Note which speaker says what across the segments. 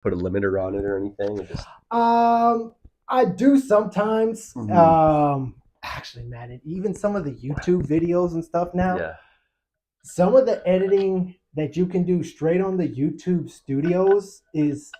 Speaker 1: put a limiter on it or anything? Or just...
Speaker 2: I do sometimes.
Speaker 1: Mhm.
Speaker 2: Actually, man, and even some of the YouTube videos and stuff now.
Speaker 1: Yeah.
Speaker 2: Some of the editing that you can do straight on the YouTube studios is.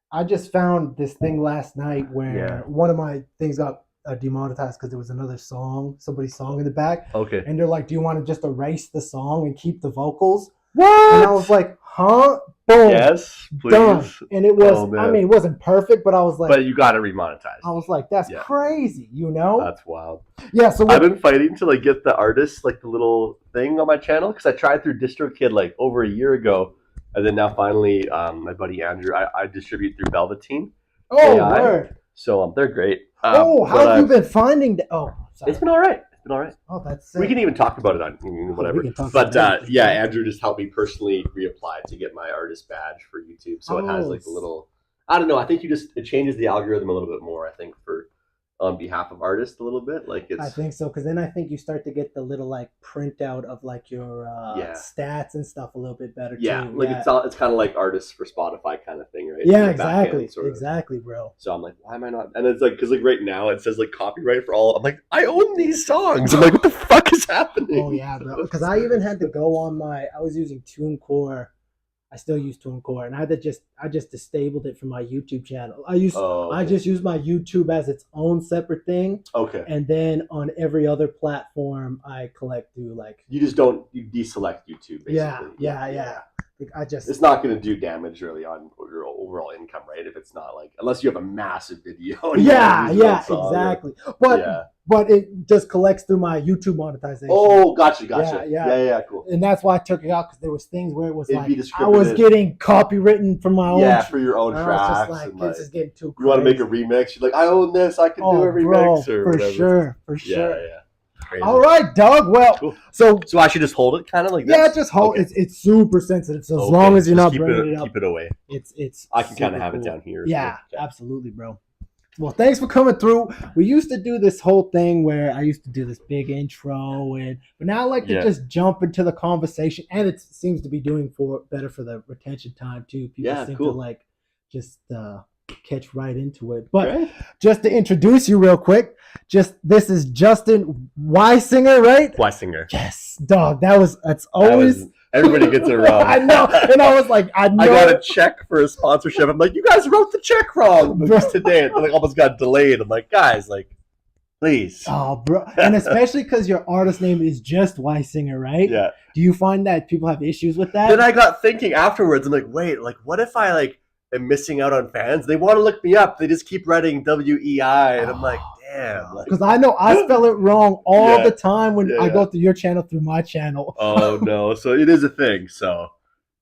Speaker 2: I just found this thing last night where one of my things got demonetized because there was another song, somebody's song in the back.
Speaker 1: Okay.
Speaker 2: And they're like, "Do you want to just erase the song and keep the vocals?"
Speaker 1: What?
Speaker 2: And I was like, "Huh?" Boom.
Speaker 1: Yes, please.
Speaker 2: Done. And it was, I mean, it wasn't perfect, but I was like,
Speaker 1: but you got to remonetize.
Speaker 2: I was like, that's crazy, you know?
Speaker 1: That's wild.
Speaker 2: Yeah. So
Speaker 1: I've been fighting to like get the artist like the little thing on my channel because I tried through DistroKid like over a year ago, and then now finally, my buddy Andrew, I distribute through Velveteen.
Speaker 2: Oh, word.
Speaker 1: So they're great.
Speaker 2: How have you been finding? Sorry.
Speaker 1: It's been all right. All right.
Speaker 2: Oh, that's sick.
Speaker 1: We can even talk about it on whatever. Andrew just helped me personally reapply to get my artist badge for YouTube. So it has like a little, I don't know. I think it changes the algorithm a little bit more. I think for on behalf of artists a little bit. Like it's.
Speaker 2: I think so because then I think you start to get the little like printout of like your stats and stuff a little bit better too.
Speaker 1: Like it's kind of like artists for Spotify kind of thing, right?
Speaker 2: Yeah, exactly, exactly, bro.
Speaker 1: So I'm like, why am I not? And it's like because like right now it says like copyright for all. I'm like, I own these songs. I'm like, what the fuck is happening?
Speaker 2: Oh yeah, bro. Because I even had to go on I was using TuneCore. I still use TuneCore, and I just disabled it from my YouTube channel. I just use my YouTube as its own separate thing.
Speaker 1: Okay.
Speaker 2: And then on every other platform, I collect through like.
Speaker 1: You deselect YouTube, basically.
Speaker 2: Yeah.
Speaker 1: It's not going to do damage really on your overall income, right? If it's not like unless you have a massive video.
Speaker 2: Yeah, exactly. But it just collects through my YouTube monetization.
Speaker 1: Oh, gotcha. Yeah, cool.
Speaker 2: And that's why I took it out because there was things where it was like I was getting copywritten from my own.
Speaker 1: Yeah, for your own tracks. I was just
Speaker 2: like, this is getting too crazy.
Speaker 1: You want to make a remix? You're like, I own this. I can do a remix or whatever.
Speaker 2: For sure.
Speaker 1: Yeah.
Speaker 2: Crazy. All right, Doug. Well,
Speaker 1: cool. So I should just hold it, kind of like this.
Speaker 2: Yeah, just hold. Okay. It's super sensitive. So as long as you're not bringing it up,
Speaker 1: keep it away.
Speaker 2: It's.
Speaker 1: I can kind of have it down here.
Speaker 2: Yeah, absolutely, bro. Well, thanks for coming through. We used to do this whole thing where I used to do this big intro, but now I like to just jump into the conversation, and it seems to be doing better for the retention time too. People seem to like just catch right into it. But just to introduce you real quick, this is Justin Wiesinger, right?
Speaker 1: Wiesinger.
Speaker 2: Yes, dog. That's always.
Speaker 1: Everybody gets it wrong.
Speaker 2: I know. And I was like, I
Speaker 1: got a check for a sponsorship. I'm like, you guys wrote the check wrong. But just today, it like almost got delayed. I'm like, guys, like, please.
Speaker 2: Oh, bro. And especially because your artist name is just Wiesinger, right?
Speaker 1: Yeah.
Speaker 2: Do you find that people have issues with that?
Speaker 1: Then I got thinking afterwards. I'm like, wait, like, what if I like am missing out on fans? They want to look me up. They just keep writing WEI, and I'm like, damn.
Speaker 2: Because I know I spell it wrong all the time when I go through your channel through my channel.
Speaker 1: Oh no! So it is a thing. So,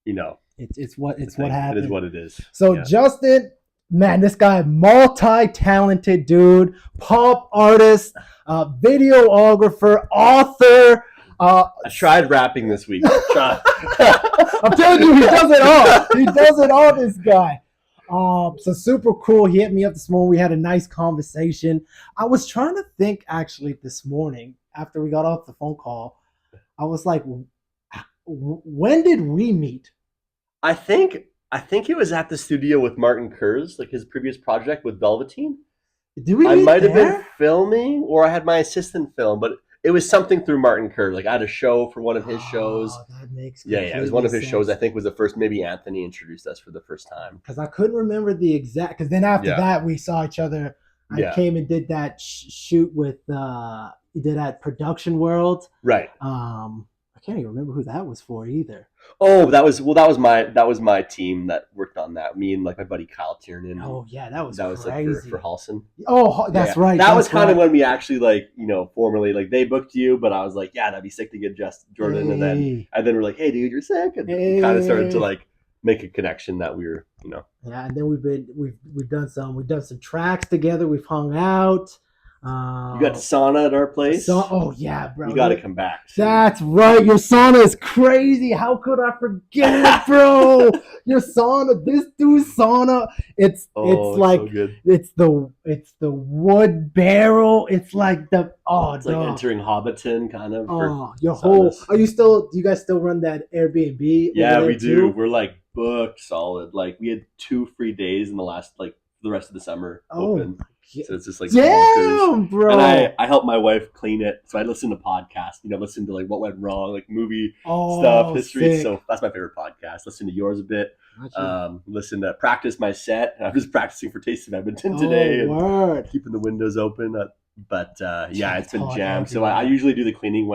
Speaker 2: it's what happens.
Speaker 1: It is what it is.
Speaker 2: So Justin, man, this guy, multi-talented dude, pop artist, videographer, author.
Speaker 1: I tried rapping this week.
Speaker 2: I'm telling you, he does it all. He does it all, this guy. So super cool. He hit me up this morning. We had a nice conversation. I was trying to think actually this morning after we got off the phone call. I was like, when did we meet?
Speaker 1: I think it was at the studio with Martin Kurz, like his previous project with Velveteen.
Speaker 2: Did we?
Speaker 1: I might have been filming, or I had my assistant film, but it was something through Martin Kurz. Like I had a show for one of his shows.
Speaker 2: That makes
Speaker 1: it was one of his shows. I think was the first. Maybe Anthony introduced us for the first time.
Speaker 2: Because I couldn't remember the exact. Because then after that we saw each other. I came and did that shoot with. You did at Production World.
Speaker 1: Right.
Speaker 2: I can't even remember who that was for either.
Speaker 1: Oh, that was my team that worked on that. Me and like my buddy Kyle Tiernan.
Speaker 2: Oh yeah, that was
Speaker 1: like for Halson.
Speaker 2: Oh, that's right.
Speaker 1: That was kind of when we actually like formally like they booked you, but I was like, yeah, that'd be sick to get JusJrdn, and then we're like, hey dude, you're sick, and we kind of started to like make a connection that we were
Speaker 2: Yeah, and then we've done some tracks together. We've hung out.
Speaker 1: You got sauna at our place.
Speaker 2: Oh yeah, bro.
Speaker 1: You got to come back.
Speaker 2: That's right. Your sauna is crazy. How could I forget it, bro? Your sauna. This dude's sauna. It's like
Speaker 1: so good.
Speaker 2: It's the wood barrel. It's like
Speaker 1: it's like entering Hobbiton kind of.
Speaker 2: Oh, your whole. Do you guys still run that Airbnb?
Speaker 1: Yeah, we do. We're like booked solid. Like we had 2 free days in the last the rest of the summer open. So it's just like
Speaker 2: damn, bro.
Speaker 1: And I help my wife clean it. So I listen to podcasts, listen to like what went wrong, like movie stuff, history. Sick. So that's my favorite podcast. Listen to yours a bit. Listen to practice my set. I'm just practicing for Taste of Edmonton today and keeping the windows open. But it's been jammed. So I usually do the cleaning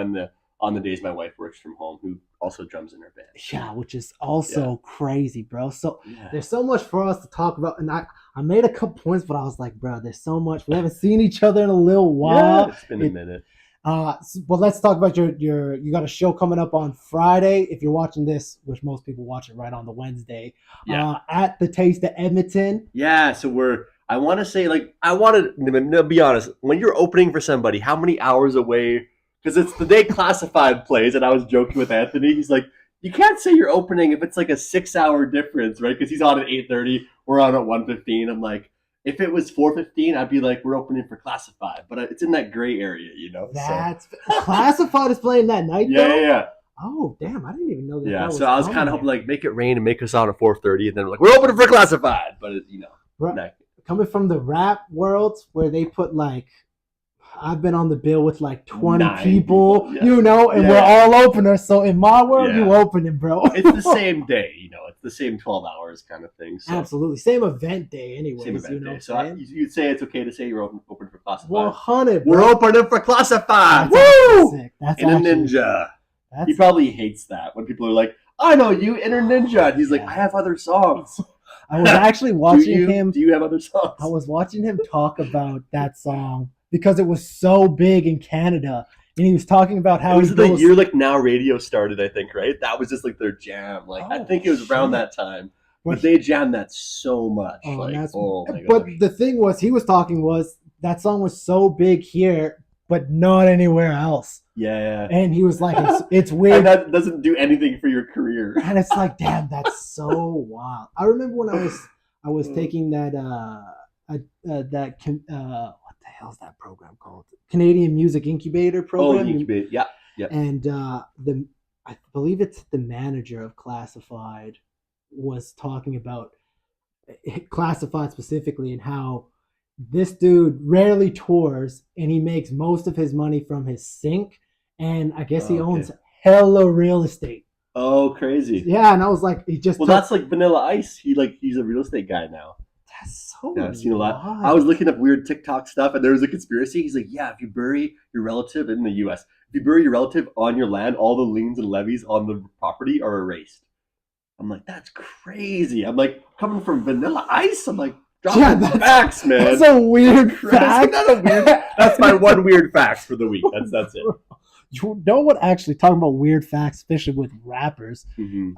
Speaker 1: on the days my wife works from home, who also drums in her band.
Speaker 2: Yeah, which is also crazy, bro. So there's so much for us to talk about. And I made a couple points, but I was like, bro, there's so much. We haven't seen each other in a little while.
Speaker 1: Yeah, it's been a minute.
Speaker 2: But let's talk about you got a show coming up on Friday. If you're watching this, which most people watch it right on the Wednesday, at the Taste of Edmonton.
Speaker 1: Yeah, so I want to be honest, when you're opening for somebody, how many hours away? Because it's the day Classified plays, and I was joking with Anthony. He's like, you can't say you're opening if it's like a 6-hour difference, right? Because he's on at 8:30, we're on at 1:15. I'm like, if it was 4:15, I'd be like, we're opening for Classified. But it's in that gray area,
Speaker 2: That's Classified is playing that night, though?
Speaker 1: Yeah.
Speaker 2: Oh, damn, I didn't even know that.
Speaker 1: Yeah, so I was kind of hoping, like, make it rain and make us on at 4:30, and then we're like, we're opening for Classified. But,
Speaker 2: right. Coming from the rap world, where they put, like, I've been on the bill with like 20 people, and we're all openers. So in my world, you opening, bro.
Speaker 1: It's the same day, it's the same 12 hours kind of thing. So.
Speaker 2: Absolutely. Same event day anyways.
Speaker 1: Same event day. So you'd say it's okay to say you're open for Classified.
Speaker 2: 100,
Speaker 1: bro. We're opening for Classified.
Speaker 2: Woo! Sick. That's
Speaker 1: Inner Ninja. He probably hates that when people are like, I know you, Inner Ninja. And he's like, I have other songs.
Speaker 2: I was actually watching him.
Speaker 1: Do you have other songs?
Speaker 2: I was watching him talk about that song. Because it was so big in Canada. And he was talking about how
Speaker 1: it was the year like Now Radio started, I think, right? That was just like their jam. Like I think it was around that time. But they jammed that so much. Oh my gosh.
Speaker 2: But the thing was that song was so big here, but not anywhere else.
Speaker 1: Yeah.
Speaker 2: And he was like, it's weird.
Speaker 1: And that doesn't do anything for your career.
Speaker 2: And it's like, damn, that's so wild. I remember when I was taking that hell's that program called? Canadian Music Incubator program.
Speaker 1: Yeah.
Speaker 2: And I believe it's the manager of Classified was talking about Classified specifically and how this dude rarely tours and he makes most of his money from his sync, and I guess he owns hella real estate.
Speaker 1: Oh, crazy.
Speaker 2: Yeah, and I was like,
Speaker 1: that's like Vanilla Ice. He's a real estate guy now.
Speaker 2: That's so
Speaker 1: I've seen a lot. I was looking up weird TikTok stuff, and there was a conspiracy. He's like, if you bury your relative in the U.S., if you bury your relative on your land, all the liens and levies on the property are erased. I'm like, that's crazy. I'm like, coming from Vanilla Ice, I'm like, dropping facts, man.
Speaker 2: That's a weird fact.
Speaker 1: That's my one weird fact for the week. That's it.
Speaker 2: You know what? Actually, talking about weird facts, especially with rappers,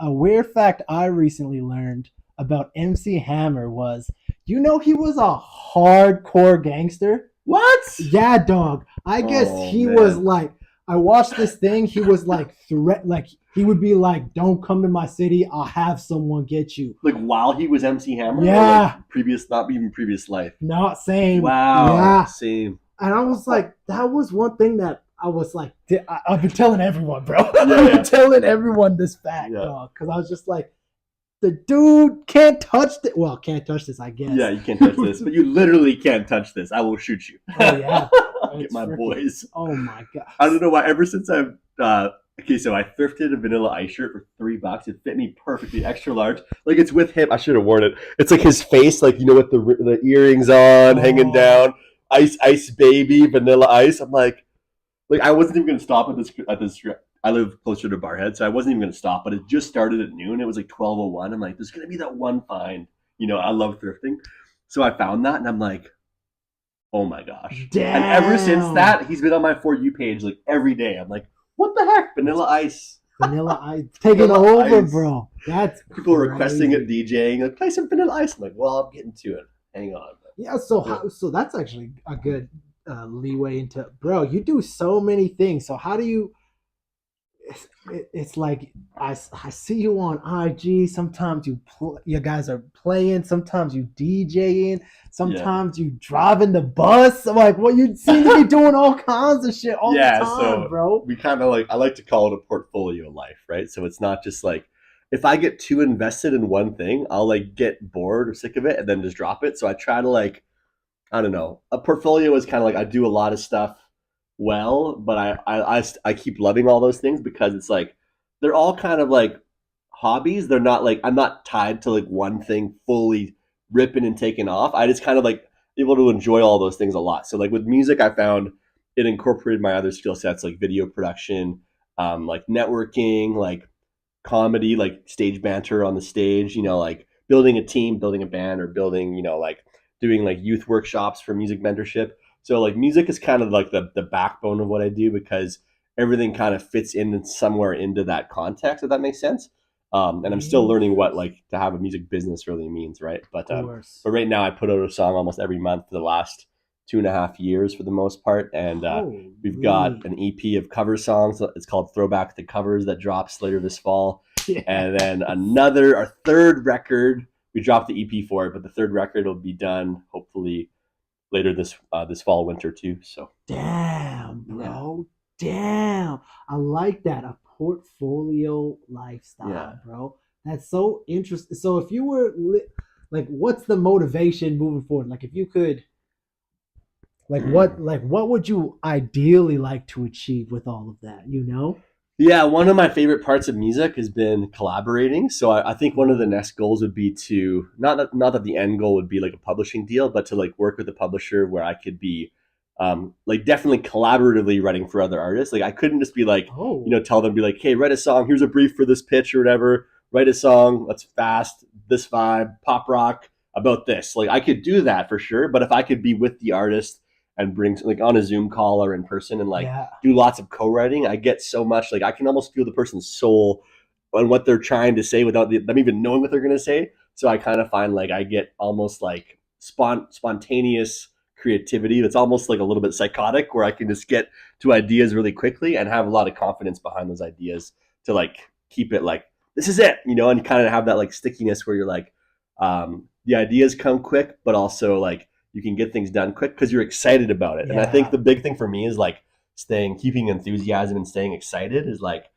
Speaker 2: a weird fact I recently learned about MC Hammer was, he was a hardcore gangster.
Speaker 1: What?
Speaker 2: Yeah, dog. I guess he was like, I watched this thing. He was like he would be like, "Don't come to my city. I'll have someone get you."
Speaker 1: Like while he was MC Hammer.
Speaker 2: Yeah.
Speaker 1: Not even previous life.
Speaker 2: Not same.
Speaker 1: Wow.
Speaker 2: Yeah.
Speaker 1: Same.
Speaker 2: And I was like, that was one thing that I was like, I've been telling everyone, bro. I've been telling everyone this fact, dog, because I was just like, the dude can't touch this. Well, can't touch this, I guess.
Speaker 1: Yeah, you can't touch this, but you literally can't touch this. I will shoot you.
Speaker 2: Oh yeah.
Speaker 1: Get my boys.
Speaker 2: Oh my god.
Speaker 1: I don't know why. Ever since I've so I thrifted a Vanilla Ice shirt for $3. It fit me perfectly, extra large. Like it's with him. I should have worn it. It's like his face, like with the earrings on, hanging down. Ice baby, Vanilla Ice. I'm like I wasn't even gonna stop at this. I live closer to Barhead, so I wasn't even going to stop, but it just started at noon. It was like 12:01. I'm like, there's going to be that one find. I love thrifting. So I found that, and I'm like, oh my gosh.
Speaker 2: Damn.
Speaker 1: And ever since that, he's been on my For You page like every day. I'm like, what the heck? Vanilla Ice.
Speaker 2: Vanilla Ice. Taking over, Ice. Bro. That's
Speaker 1: people are requesting it, DJing. Like, play some Vanilla Ice. I'm like, well, I'm getting to it. Hang on.
Speaker 2: Yeah, so that's actually a good leeway into, bro, you do so many things. So how do you... It's like I see you on IG. Sometimes you guys are playing. Sometimes you DJing. Sometimes you driving the bus. I'm like, well, you seem to be doing all kinds of shit all the time,
Speaker 1: so
Speaker 2: bro.
Speaker 1: We kind of I like to call it a portfolio life, right? So it's not just like if I get too invested in one thing, I'll like get bored or sick of it and then just drop it. So I try to like, I don't know. A portfolio is kind of like I do a lot of stuff well, but I keep loving all those things because it's like they're all kind of like hobbies. They're not like I'm not tied to like one thing fully ripping and taking off. I just kind of like able to enjoy all those things a lot. So like with music, I found it incorporated my other skill sets like video production, like networking, like comedy, like stage banter on the stage, like building a team, building a band, or building, like doing like youth workshops for music mentorship. So like music is kind of like the backbone of what I do because everything kind of fits in somewhere into that context, if that makes sense. And I'm still learning what like to have a music business really means, right? But right now I put out a song almost every month for the last 2.5 years for the most part, and we've got an EP of cover songs. It's called Throwback to Covers that drops later this fall, and then our third record. We dropped the EP for it, but the third record will be done hopefully later this fall, winter too. So
Speaker 2: damn, bro, damn, I like that, a portfolio lifestyle, bro. That's so interesting. So if you were like, what's the motivation moving forward? Like, if you could. What would you ideally like to achieve with all of that, Yeah,
Speaker 1: one of my favorite parts of music has been collaborating. So I think one of the next goals would be to not that the end goal would be like a publishing deal, but to like work with a publisher where I could be like definitely collaboratively writing for other artists. Like I couldn't just be like, tell them, be like, hey, write a song, here's a brief for this pitch or whatever, write a song, that's fast, this vibe, pop rock about this. Like I could do that for sure. But if I could be with the artist and bring like on a Zoom call or in person and like do lots of co-writing, I get so much, like I can almost feel the person's soul on what they're trying to say without them even knowing what they're going to say. So I kind of find like I get almost like spontaneous creativity that's almost like a little bit psychotic, where I can just get to ideas really quickly and have a lot of confidence behind those ideas to like keep it like, this is it, and kind of have that like stickiness where you're like, the ideas come quick, but also like you can get things done quick because you're excited about it. And I think the big thing for me is like keeping enthusiasm and staying excited is like,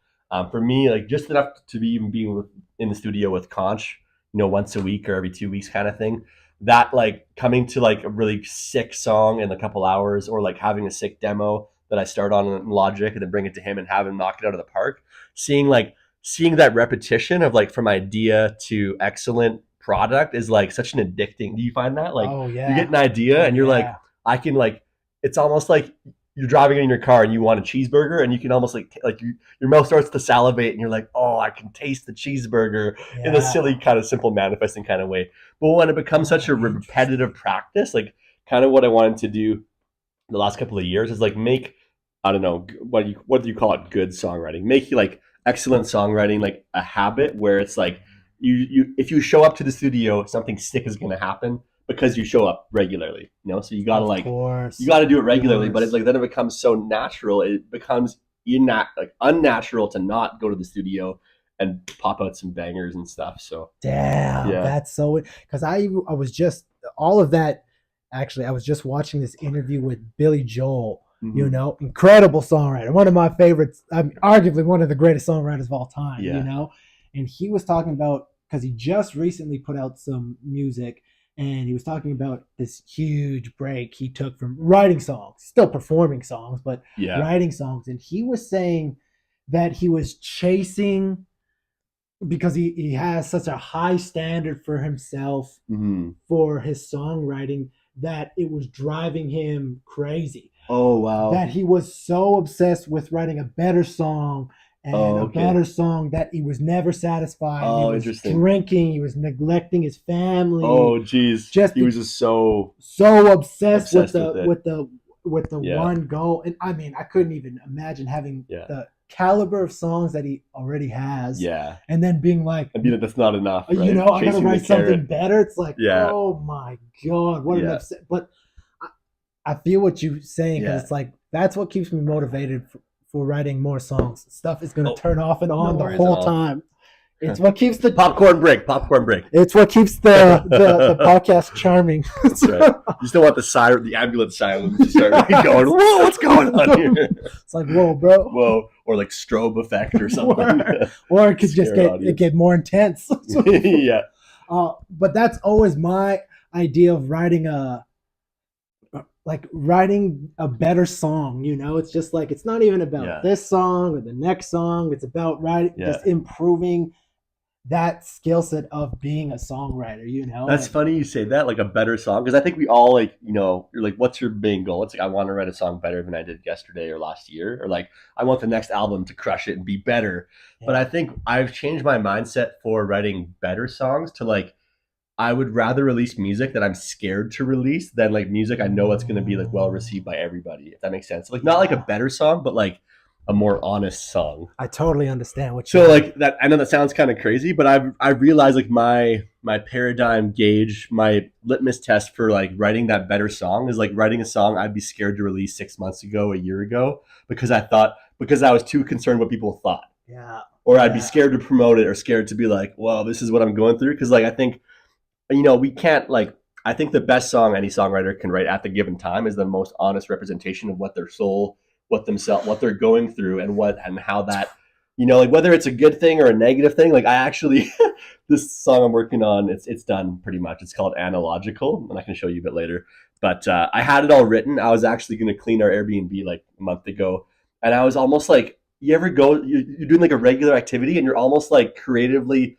Speaker 1: for me, like just enough to be even being in the studio with Conch, once a week or every 2 weeks kind of thing. That like coming to like a really sick song in a couple hours, or like having a sick demo that I start on in Logic and then bring it to him and have him knock it out of the park. Seeing that repetition of like from idea to excellent product is like such an addicting. Do you find that like you get an idea and you're like, I can like, it's almost like you're driving in your car and you want a cheeseburger and you can almost like your mouth starts to salivate and you're like, oh, I can taste the cheeseburger in a silly kind of simple manifesting kind of way. But when it becomes such a repetitive practice, like kind of what I wanted to do the last couple of years is like make, I don't know, what do you call it, good songwriting, make like excellent songwriting like a habit, where it's like you if you show up to the studio, something sick is going to happen because you show up regularly, so you gotta you gotta do it regularly. But it's like then it becomes so natural, it becomes unnatural to not go to the studio and pop out some bangers and stuff. So
Speaker 2: that's so, because I was just all of that. Actually, I was just watching this interview with Billy Joel. Incredible songwriter, one of my favorites. Arguably one of the greatest songwriters of all time. And he was talking about, because he just recently put out some music, and he was talking about this huge break he took from writing songs, still performing songs, but writing songs. And he was saying that he was chasing, because he has such a high standard for himself, for his songwriting, that it was driving him crazy.
Speaker 1: Oh, wow.
Speaker 2: That he was so obsessed with writing a better song, and a better song, that he was never satisfied.
Speaker 1: Oh,
Speaker 2: he was
Speaker 1: interesting.
Speaker 2: Drinking, he was neglecting his family.
Speaker 1: Oh, geez. He was just so
Speaker 2: obsessed with the one goal. And I mean, I couldn't even imagine having the caliber of songs that he already has.
Speaker 1: Yeah.
Speaker 2: And then being like,
Speaker 1: that's not enough. Right?
Speaker 2: I gotta write something better. It's like, oh my God, what an upset. But I feel what you're saying, because it's like, that's what keeps me motivated for writing more songs. Stuff is going to turn off and on the whole time. It's what keeps the
Speaker 1: popcorn break.
Speaker 2: It's what keeps the podcast charming.
Speaker 1: That's right. You still want the ambulance silence to start going, whoa, what's going on here?
Speaker 2: It's like, whoa, bro.
Speaker 1: Whoa. Or like strobe effect or something.
Speaker 2: or it could just get more intense.
Speaker 1: Yeah.
Speaker 2: But that's always my idea of writing a better song, you know. It's just like, it's not even about this song or the next song. It's about just improving that skill set of being a songwriter, you know.
Speaker 1: That's funny you say that, like a better song, because I think we all, like, you know, you're like, what's your main goal? It's like, I want to write a song better than I did yesterday or last year, or like, I want the next album to crush it and be better. But I think I've changed my mindset for writing better songs to like, I would rather release music that I'm scared to release than like music I know it's going to be like well received by everybody, if that makes sense. Like, not like a better song, but like a more honest song.
Speaker 2: I totally understand what
Speaker 1: you're like that. I know that sounds kind of crazy, but I've realized like my paradigm gauge, my litmus test for like writing that better song is like writing a song I'd be scared to release 6 months ago, a year ago, because I was too concerned what people thought.
Speaker 2: Yeah.
Speaker 1: Or I'd be scared to promote it, or scared to be like, well, this is what I'm going through. Because like, I think, you know, we can't like, I think the best song any songwriter can write at the given time is the most honest representation of what their soul, what they're going through, and how that, you know, like whether it's a good thing or a negative thing. Like, I actually, this song I'm working on, it's done pretty much. It's called Analogical, and I can show you a bit later. But I had it all written. I was actually going to clean our Airbnb like a month ago, and I was almost like, you ever go, you're doing like a regular activity, and you're almost like creatively,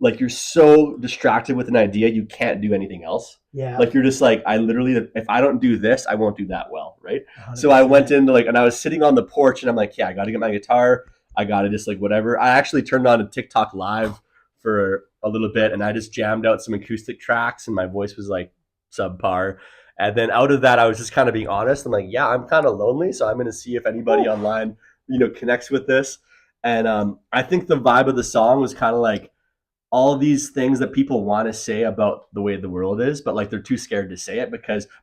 Speaker 1: like you're so distracted with an idea, you can't do anything else.
Speaker 2: Yeah.
Speaker 1: Like, you're just like, I literally, if I don't do this, I won't do that well, right? 100%. So I went into like, and I was sitting on the porch, and I'm like, yeah, I got to get my guitar. I got to just like whatever. I actually turned on a TikTok live for a little bit, and I just jammed out some acoustic tracks, and my voice was like subpar. And then out of that, I was just kind of being honest. I'm like, yeah, I'm kind of lonely, so I'm going to see if anybody online, you know, connects with this. And I think the vibe of the song was kind of like, all these things that people want to say about the way the world is, but like they're too scared to say it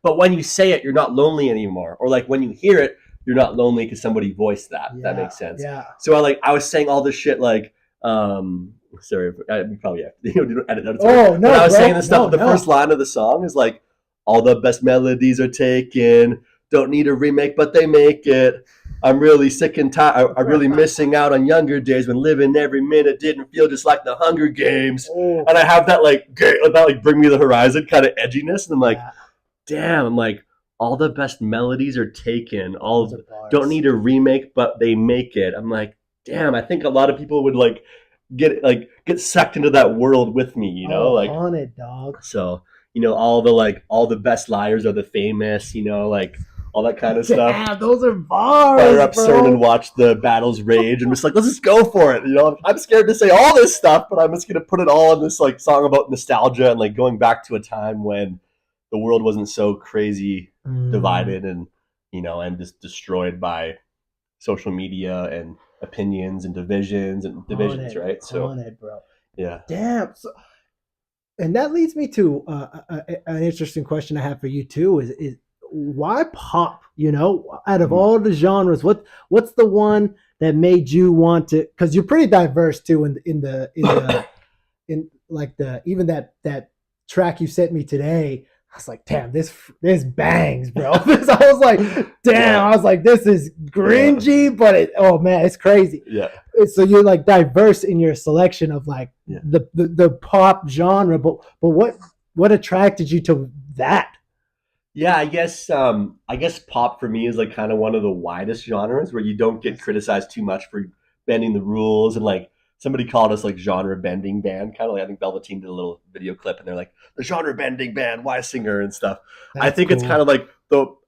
Speaker 1: but when you say it, you're not lonely anymore. Or like when you hear it, you're not lonely because somebody voiced that. Yeah, that makes sense.
Speaker 2: Yeah.
Speaker 1: So I was saying all this shit like, sorry, we probably have to edit that.
Speaker 2: Oh, no,
Speaker 1: but I was saying this stuff. The first line of the song is like, all the best melodies are taken. Don't need a remake, but they make it. I'm really sick and tired. I'm really missing out on younger days when living every minute didn't feel just like the Hunger Games. Oh. And I have that like Bring Me the Horizon kind of edginess. And I'm like, damn, I'm like, all the best melodies are taken. Don't need a remake, but they make it. I'm like, damn, I think a lot of people would like get sucked into that world with me, you know? Like,
Speaker 2: on it, dog.
Speaker 1: So, you know, all the best liars are the famous, you know, like all that kind of stuff.
Speaker 2: Yeah, those are bars.
Speaker 1: Fire up CERN and watch the battles rage. I'm just like, let's just go for it. You know, I'm scared to say all this stuff, but I'm just gonna put it all in this like song about nostalgia and like going back to a time when the world wasn't so crazy divided and, you know, and just destroyed by social media and opinions and divisions, right? So
Speaker 2: on it, bro.
Speaker 1: Yeah.
Speaker 2: Damn. So, and that leads me to an interesting question I have for you too. Is why pop? You know, out of all the genres, what's the one that made you want to? Because you're pretty diverse too. In like even that track you sent me today, I was like, damn, this bangs, bro. I was like, damn. I was like, this is cringy, but oh man, it's crazy.
Speaker 1: Yeah.
Speaker 2: So you're like diverse in your selection of like the pop genre, but what attracted you to that?
Speaker 1: Yeah, I guess pop for me is like kind of one of the widest genres where you don't get criticized too much for bending the rules, and like somebody called us like genre bending band, kind of like I think Velveteen did a little video clip and they're like the genre bending band, Wiesinger and stuff. I think cool. It's kind of like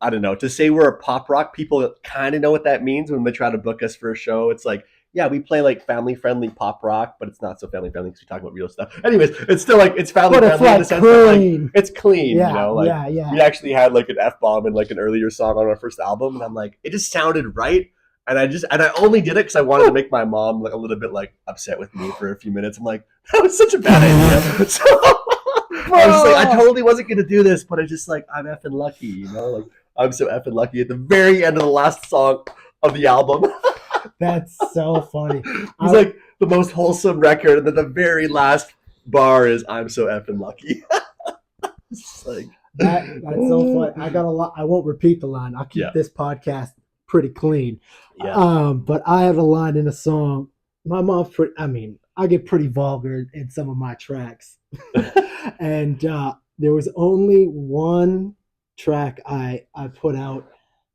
Speaker 1: I don't know, to say we're a pop rock, people kind of know what that means when they try to book us for a show. It's like, yeah, we play like family friendly pop rock, but it's not so family friendly because we talk about real stuff. Anyways, it's still like it's family friendly
Speaker 2: like
Speaker 1: in the sense
Speaker 2: clean.
Speaker 1: that like it's clean,
Speaker 2: yeah,
Speaker 1: you know. Like we actually had like an F-bomb in like an earlier song on our first album, and I'm like, it just sounded right. And I only did it because I wanted to make my mom like a little bit like upset with me for a few minutes. I'm like, that was such a bad idea. So I was like, I totally wasn't gonna do this, but I just like I'm effing lucky, you know. Like I'm so effing lucky at the very end of the last song of the album.
Speaker 2: That's so funny.
Speaker 1: He's like, the most wholesome record, and then the very last bar is "I'm so effing lucky." It's like
Speaker 2: that's so funny. I got a lot. I won't repeat the line. I'll keep this podcast pretty clean.
Speaker 1: Yeah.
Speaker 2: But I have a line in a song. My mom's pretty. I mean, I get pretty vulgar in some of my tracks, and there was only one track I put out.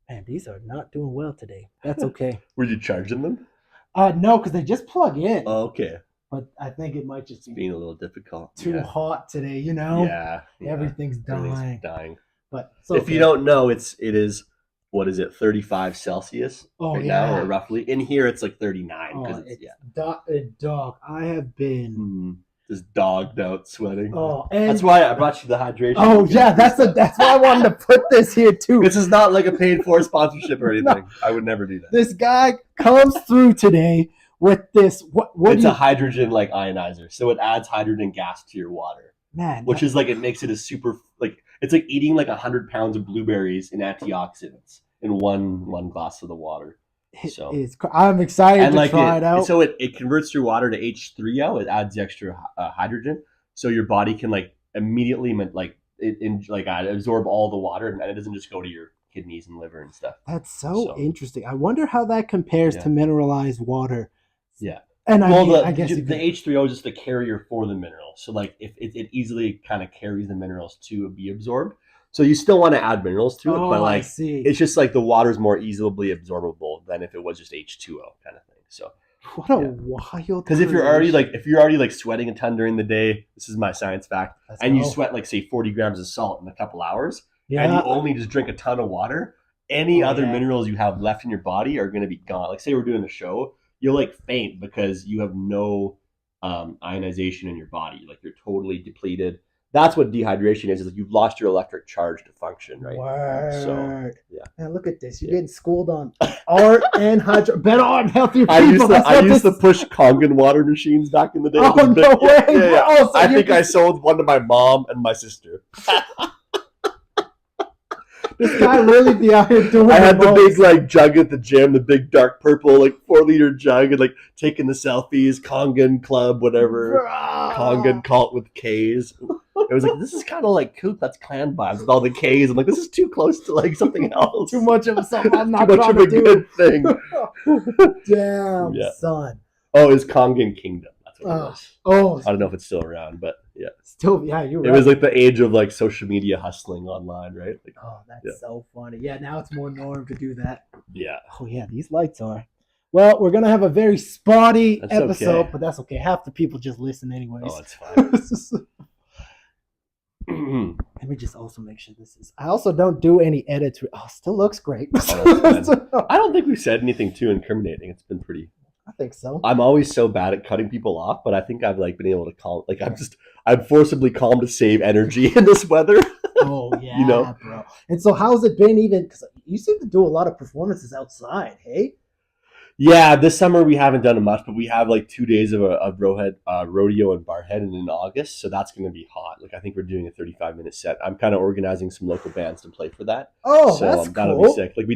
Speaker 2: Man, these are not doing well today. That's okay.
Speaker 1: Were you charging them?
Speaker 2: No, because they just plug in.
Speaker 1: Oh, okay.
Speaker 2: But I think it might just be
Speaker 1: being a little difficult.
Speaker 2: Too hot today, you know?
Speaker 1: Yeah.
Speaker 2: Everything's dying.
Speaker 1: Everything's dying.
Speaker 2: But
Speaker 1: if you don't know, it is, what is it, 35 Celsius now, or roughly? In here, it's like 39.
Speaker 2: Dog, I have been
Speaker 1: just dogged out sweating.
Speaker 2: Oh, and
Speaker 1: that's why I brought you the hydration.
Speaker 2: Oh yeah, that's why I wanted to put this here too.
Speaker 1: This is not like a paid for sponsorship or anything. No. I would never do that.
Speaker 2: This guy comes through today with this. What
Speaker 1: it's a hydrogen like ionizer, so it adds hydrogen gas to your water.
Speaker 2: Man,
Speaker 1: which is like it makes it a super like it's like eating like 100 pounds of blueberries and antioxidants in one glass of the water. So
Speaker 2: I'm excited to try it out.
Speaker 1: So it converts your water to H3O. It adds the extra hydrogen, so your body can like immediately absorb all the water, and it doesn't just go to your kidneys and liver and stuff.
Speaker 2: That's so interesting. I wonder how that compares to mineralized water.
Speaker 1: Yeah.
Speaker 2: And
Speaker 1: I guess the H3O is just the carrier for the minerals. So like if it easily kind of carries the minerals to be absorbed. So you still want to add minerals to it, but like it's just like the water's more easily absorbable than if it was just H2O kind of thing. So
Speaker 2: what a wild.
Speaker 1: Because if you're already sweating a ton during the day, this is my science fact, you sweat like say 40 grams of salt in a couple hours, and you only just drink a ton of water, any other minerals you have left in your body are going to be gone. Like say we're doing a show, you'll like faint because you have no ionization in your body. Like you're totally depleted. That's what dehydration is like you've lost your electric charge to function, right?
Speaker 2: Word.
Speaker 1: So, yeah.
Speaker 2: Man, look at this. You're getting schooled on art and hydro. Better on healthier people.
Speaker 1: I used to push Kangen water machines back in the day.
Speaker 2: Oh, no way.
Speaker 1: Yeah. Oh, so I think I sold one to my mom and my sister.
Speaker 2: This guy really be out here doing
Speaker 1: I had the big like jug at the gym, the big dark purple like 4-liter jug, and like taking the selfies, Kangen Club, whatever. Kangen cult with K's. It was like, this is kind of like Ku Klux Klan vibes with all the K's. I'm like, this is too close to like something else.
Speaker 2: Too much of something I'm not
Speaker 1: too much of a good thing.
Speaker 2: Damn, son.
Speaker 1: Oh, it's Kangen Kingdom. That's what it was.
Speaker 2: Oh,
Speaker 1: I don't know if it's still around, but yeah.
Speaker 2: Still, yeah, you're right.
Speaker 1: It was like the age of like social media hustling online, right? Like,
Speaker 2: that's so funny. Yeah, now it's more norm to do that.
Speaker 1: Yeah.
Speaker 2: Oh yeah, these lights are. Well, we're gonna have a very spotty episode, but that's okay. Half the people just listen anyways.
Speaker 1: Oh, it's fine.
Speaker 2: Let me just also make sure this is. I also don't do any edits. Oh, still looks great.
Speaker 1: I don't think we've said anything too incriminating. It's been pretty.
Speaker 2: I think so.
Speaker 1: I'm always so bad at cutting people off, but I think I've like been able to calm. Like I'm forcibly calm to save energy in this weather.
Speaker 2: Oh yeah, bro. And so, how's it been? Even because you seem to do a lot of performances outside, hey?
Speaker 1: Yeah, this summer we haven't done much, but we have like 2 days of rodeo in Barhead and in August, so that's going to be hot. Like I think we're doing a 35-minute set. I'm kind of organizing some local bands to play for that.
Speaker 2: Oh, so that's
Speaker 1: that'll
Speaker 2: cool.
Speaker 1: be sick. Like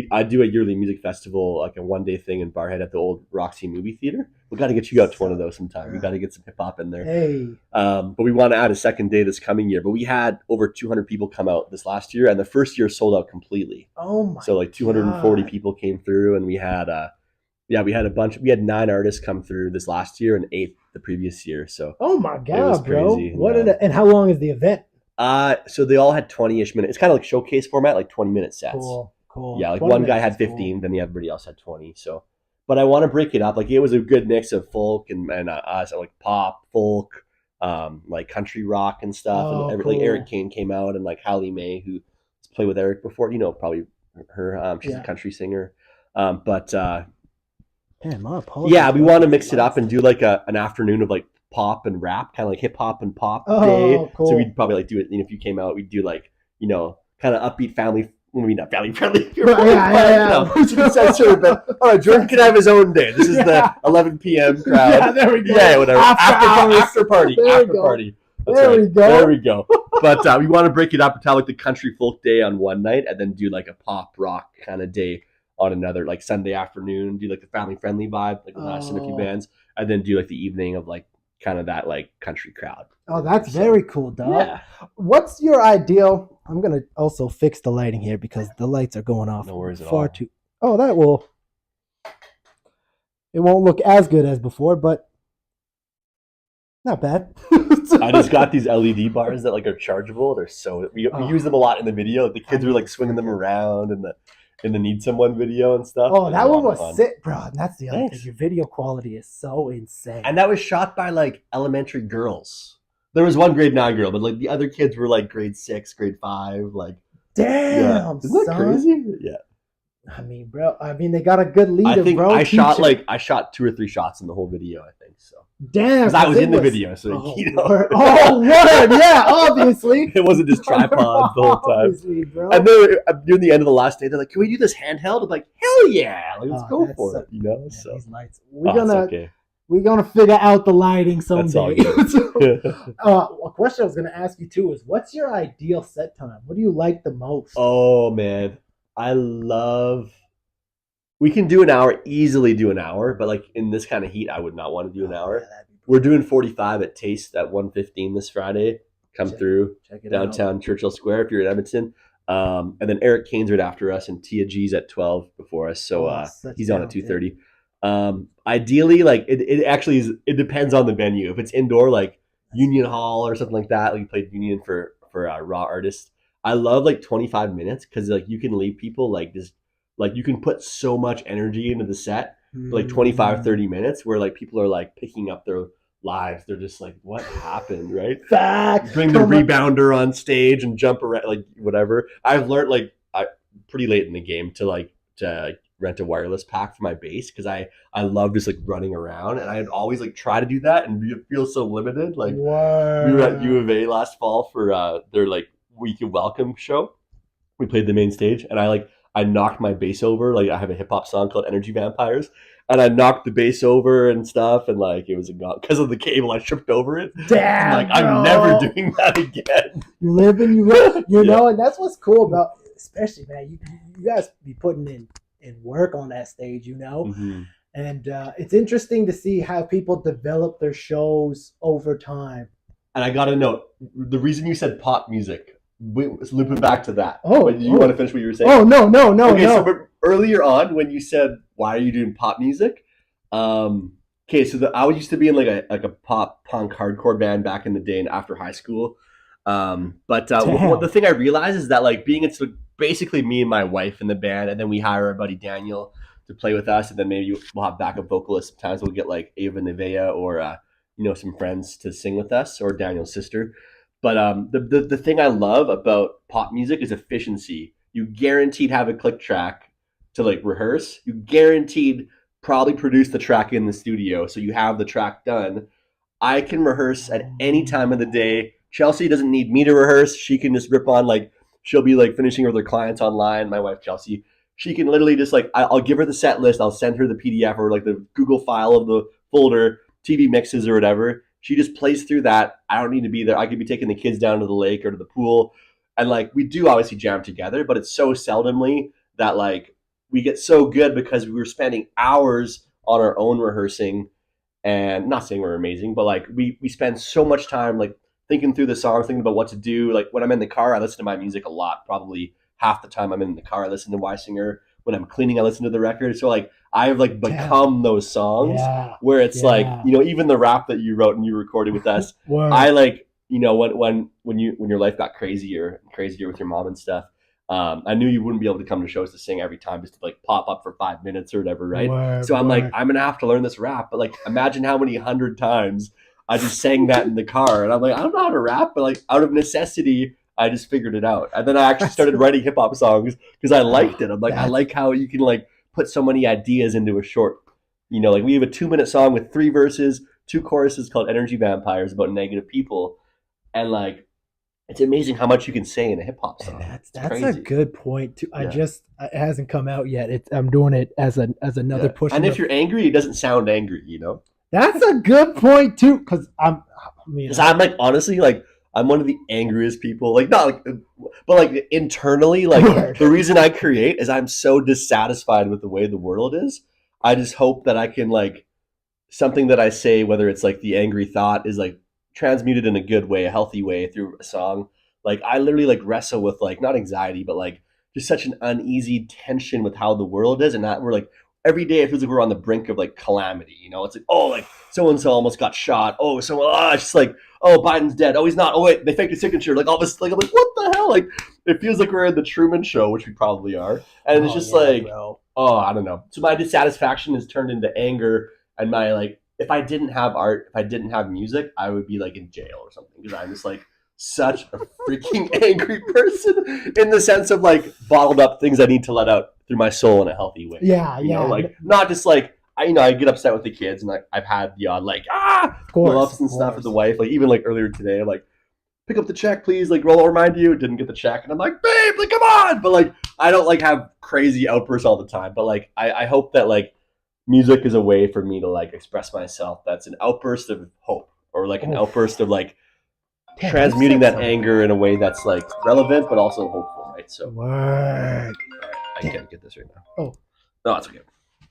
Speaker 1: I do a yearly music festival, like a 1-day thing in Barhead at the old Roxy movie theater. We got to get you out to one of those sometime. We got to get some hip hop in there.
Speaker 2: Hey.
Speaker 1: But we want to add a second day this coming year. But we had over 200 people come out this last year, and the first year sold out completely.
Speaker 2: Oh my!
Speaker 1: So like 240 people came through, and we had we had a bunch. We had 9 artists come through this last year and 8 the previous year. So
Speaker 2: oh my god, it was
Speaker 1: crazy.
Speaker 2: What and how long is the event?
Speaker 1: So they all had 20-ish minutes. It's kind of like showcase format, like 20-minute sets.
Speaker 2: Cool.
Speaker 1: Yeah, like one guy had 15, then everybody else had 20. So, but I want to break it up. Like it was a good mix of folk and like pop, folk, like country rock and stuff. And like Eric Kane came out, and like Hallie Mae, who played with Eric before. You know, probably her. She's a country singer.
Speaker 2: Man, my apologies.
Speaker 1: Yeah, we want to mix it up and do like an afternoon of like pop and rap, kind of like hip hop and pop day.
Speaker 2: Cool.
Speaker 1: So we'd probably like do it. If you came out, we'd do like kind of upbeat family. Maybe not family friendly.
Speaker 2: Yeah.
Speaker 1: All right, Jordan can have his own day. This is the 11 p.m. crowd.
Speaker 2: Yeah, there we go.
Speaker 1: Yeah, whatever. After party.
Speaker 2: There we go.
Speaker 1: But we want to break it up and have like the country folk day on one night, and then do like a pop rock kind of day on another, like Sunday afternoon. Do like the family friendly vibe, like the last in a few bands, and then do like the evening of like kind of that like country crowd.
Speaker 2: Oh, that's very cool, dog.
Speaker 1: Yeah.
Speaker 2: What's your ideal? I'm gonna also fix the lighting here because the lights are going off.
Speaker 1: No worries at
Speaker 2: far
Speaker 1: all.
Speaker 2: too. Oh, that will. It won't look as good as before, but not bad.
Speaker 1: I just got these LED bars that like are chargeable. They're so we use them a lot in the video. The kids were like swinging them around in the Need Someone video and stuff.
Speaker 2: Oh, that one was sick, bro. And that's the other thing. Your video quality is so insane.
Speaker 1: And that was shot by like elementary girls. There was one grade 9 girl, but like the other kids were like grade 6, grade 5. Like,
Speaker 2: damn,
Speaker 1: isn't that crazy? Yeah.
Speaker 2: I mean, bro. I mean, they got a good leader, bro.
Speaker 1: I shot 2 or 3 shots in the whole video. I think so.
Speaker 2: Damn,
Speaker 1: because I was in the video, so
Speaker 2: word. Yeah, obviously.
Speaker 1: It wasn't just tripods the whole time. Bro. And then near the end of the last day, they're like, "Can we do this handheld?" I'm like, "Hell yeah, like, let's go for it!" You know.
Speaker 2: Man,
Speaker 1: so
Speaker 2: these lights, we're gonna figure out the lighting someday. A question I was gonna ask you too is, what's your ideal set time? What do you like the most?
Speaker 1: Oh man, we can do an hour, easily do an hour, but like in this kind of heat, I would not want to do an hour. We're doing 45 at Taste at 1:15 this Friday. Come through downtown Churchill Square if you're in Edmonton. And then Eric Kane's right after us, and Tia G's at 12 before us. So he's on at 2:30. Ideally, like it actually is. It depends on the venue. If it's indoor, like Union Hall or something like that, like you played Union for raw artists. I love like 25 minutes because like you can leave people like this. Like you can put so much energy into the set, like 25, 30 minutes where like people are like picking up their lives. They're just like, what happened, right?
Speaker 2: Facts.
Speaker 1: Bring the rebounder on stage and jump around, like whatever. I've learned like pretty late in the game to rent a wireless pack for my bass because I love just like running around, and I'd always like try to do that and feel so limited. Like we were at U of A last fall for their like Week of Welcome show. We played the main stage, and I knocked my bass over. Like I have a hip hop song called Energy Vampires, and I knocked the bass over and stuff, and like it was because of the cable, I tripped over it.
Speaker 2: Damn,
Speaker 1: like I'm never doing that again.
Speaker 2: You live and you learn, you know, and that's what's cool about, especially man, you guys be putting in work on that stage, you know, and it's interesting to see how people develop their shows over time.
Speaker 1: And I got to note the reason you said pop music. Let's loop it back to that. Want to finish what you were saying?
Speaker 2: Oh, no.
Speaker 1: Okay, so earlier on when you said, why are you doing pop music? Okay, so I used to be in like a pop punk hardcore band back in the day and after high school. But the thing I realized is that like being it's basically me and my wife in the band, and then we hire our buddy Daniel to play with us, and then maybe we'll have backup vocalists. Sometimes we'll get like Ava Nevea or some friends to sing with us, or Daniel's sister. But the thing I love about pop music is efficiency. You guaranteed have a click track to like rehearse. You guaranteed probably produce the track in the studio, so you have the track done. I can rehearse at any time of the day. Chelsea doesn't need me to rehearse. She can just rip on, like she'll be like finishing with her clients online. My wife Chelsea, she can literally just like I'll give her the set list. I'll send her the PDF or like the Google file of the folder, TV mixes or whatever. She just plays through that. I don't need to be there. I could be taking the kids down to the lake or to the pool. And like we do obviously jam together, but it's so seldomly that like we get so good because we were spending hours on our own rehearsing. And not saying we're amazing, but like we spend so much time like thinking through the songs, thinking about what to do. Like when I'm in the car, I listen to my music a lot. Probably half the time I'm in the car, I listen to Wiesinger. When I'm cleaning, I listen to the record. So like I've like become those songs where it's like, even the rap that you wrote and you recorded with us, I like, when your life got crazier with your mom and stuff, I knew you wouldn't be able to come to shows to sing every time just to like pop up for 5 minutes or whatever, right? So I'm like, I'm gonna have to learn this rap. But like imagine how many 100 times I just sang that in the car, and I'm like, I don't know how to rap, but like out of necessity, I just figured it out. And then I actually started writing hip hop songs because I liked it. I'm like, I like how you can like put so many ideas into a short, like we have a 2-minute song with 3 verses, 2 choruses called Energy Vampires about negative people. And like, it's amazing how much you can say in a hip hop song.
Speaker 2: That's a good point too. It hasn't come out yet. I'm doing it as another push.
Speaker 1: And if you're angry, it doesn't sound angry,
Speaker 2: That's a good point too. Because I'm
Speaker 1: like, honestly, like, I'm one of the angriest people, like not like, but like internally, like the reason I create is I'm so dissatisfied with the way the world is. I just hope that I can like something that I say, whether it's like the angry thought is like transmuted in a good way, a healthy way through a song. Like I literally like wrestle with like not anxiety, but like just such an uneasy tension with how the world is, and that we're like every day it feels like we're on the brink of like calamity. You know, it's like, oh, like so and so almost got shot. Oh, so it's just like, oh, Biden's dead. Oh, he's not. Oh wait, they faked his signature. Like all this, like I'm like, what the hell? Like it feels like we're in the Truman Show, which we probably are, and it's just like, bro. Oh, I don't know. So my dissatisfaction is turned into anger, and my like, if I didn't have art, if I didn't have music, I would be like in jail or something because I'm just like such a freaking angry person in the sense of like bottled up things I need to let out through my soul in a healthy way.
Speaker 2: Yeah,
Speaker 1: you know, like not just like I get upset with the kids and like I've had the odd like gloves and stuff with the wife. Like even like earlier today, I'm like, pick up the check, please. Like, I'll remind you, didn't get the check, and I'm like, babe, like come on. But like I don't like have crazy outbursts all the time. But like I hope that like music is a way for me to like express myself. That's an outburst of hope or like an outburst of like transmuting that anger in a way that's like relevant but also hopeful, right? So
Speaker 2: word.
Speaker 1: I can't get this right now.
Speaker 2: Oh
Speaker 1: no, it's okay.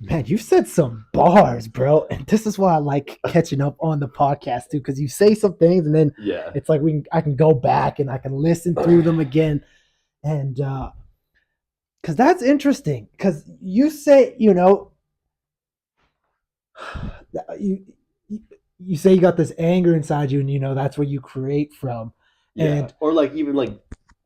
Speaker 2: Man, you said some bars, bro, and this is why I like catching up on the podcast too, because you say some things and then it's like I can go back and I can listen through them again, and because that's interesting. Because you say, you know, you say you got this anger inside you, and you know that's where you create from, and
Speaker 1: or like even like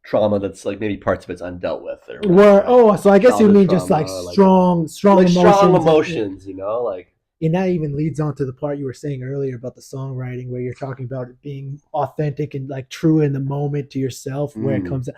Speaker 1: trauma that's like maybe parts of it's undealt with,
Speaker 2: or so I guess you mean just like strong
Speaker 1: emotions, you know, like.
Speaker 2: And that even leads on to the part you were saying earlier about the songwriting, where you're talking about it being authentic and like true in the moment to yourself, where it comes.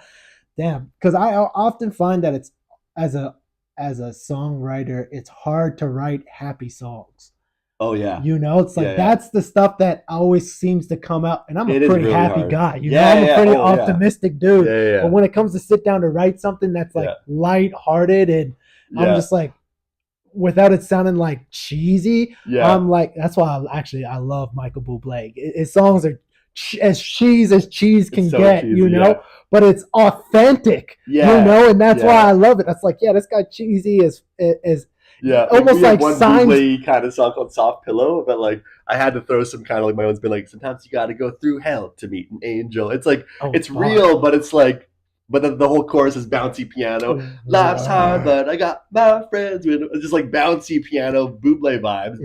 Speaker 2: Damn, because I often find that it's as a songwriter, it's hard to write happy songs.
Speaker 1: Oh yeah,
Speaker 2: you know, it's like that's the stuff that always seems to come out, and I'm a pretty happy guy. You know, I'm a pretty optimistic dude. But when it comes to sit down to write something that's like lighthearted, and I'm just like, without it sounding like cheesy, I'm like, that's why I love Michael Bublé. His songs are as cheese can get, cheesy, you know, but it's authentic, you know, and that's why I love it. That's like, this guy cheesy is almost like
Speaker 1: one Bublé kind of song called Soft Pillow, but like I had to throw some kind of like my own spin, like sometimes you got to go through hell to meet an angel. It's like it's real, but it's like, but the whole chorus is bouncy piano. Life's hard, but I got my friends. It's just like bouncy piano Bublé vibes,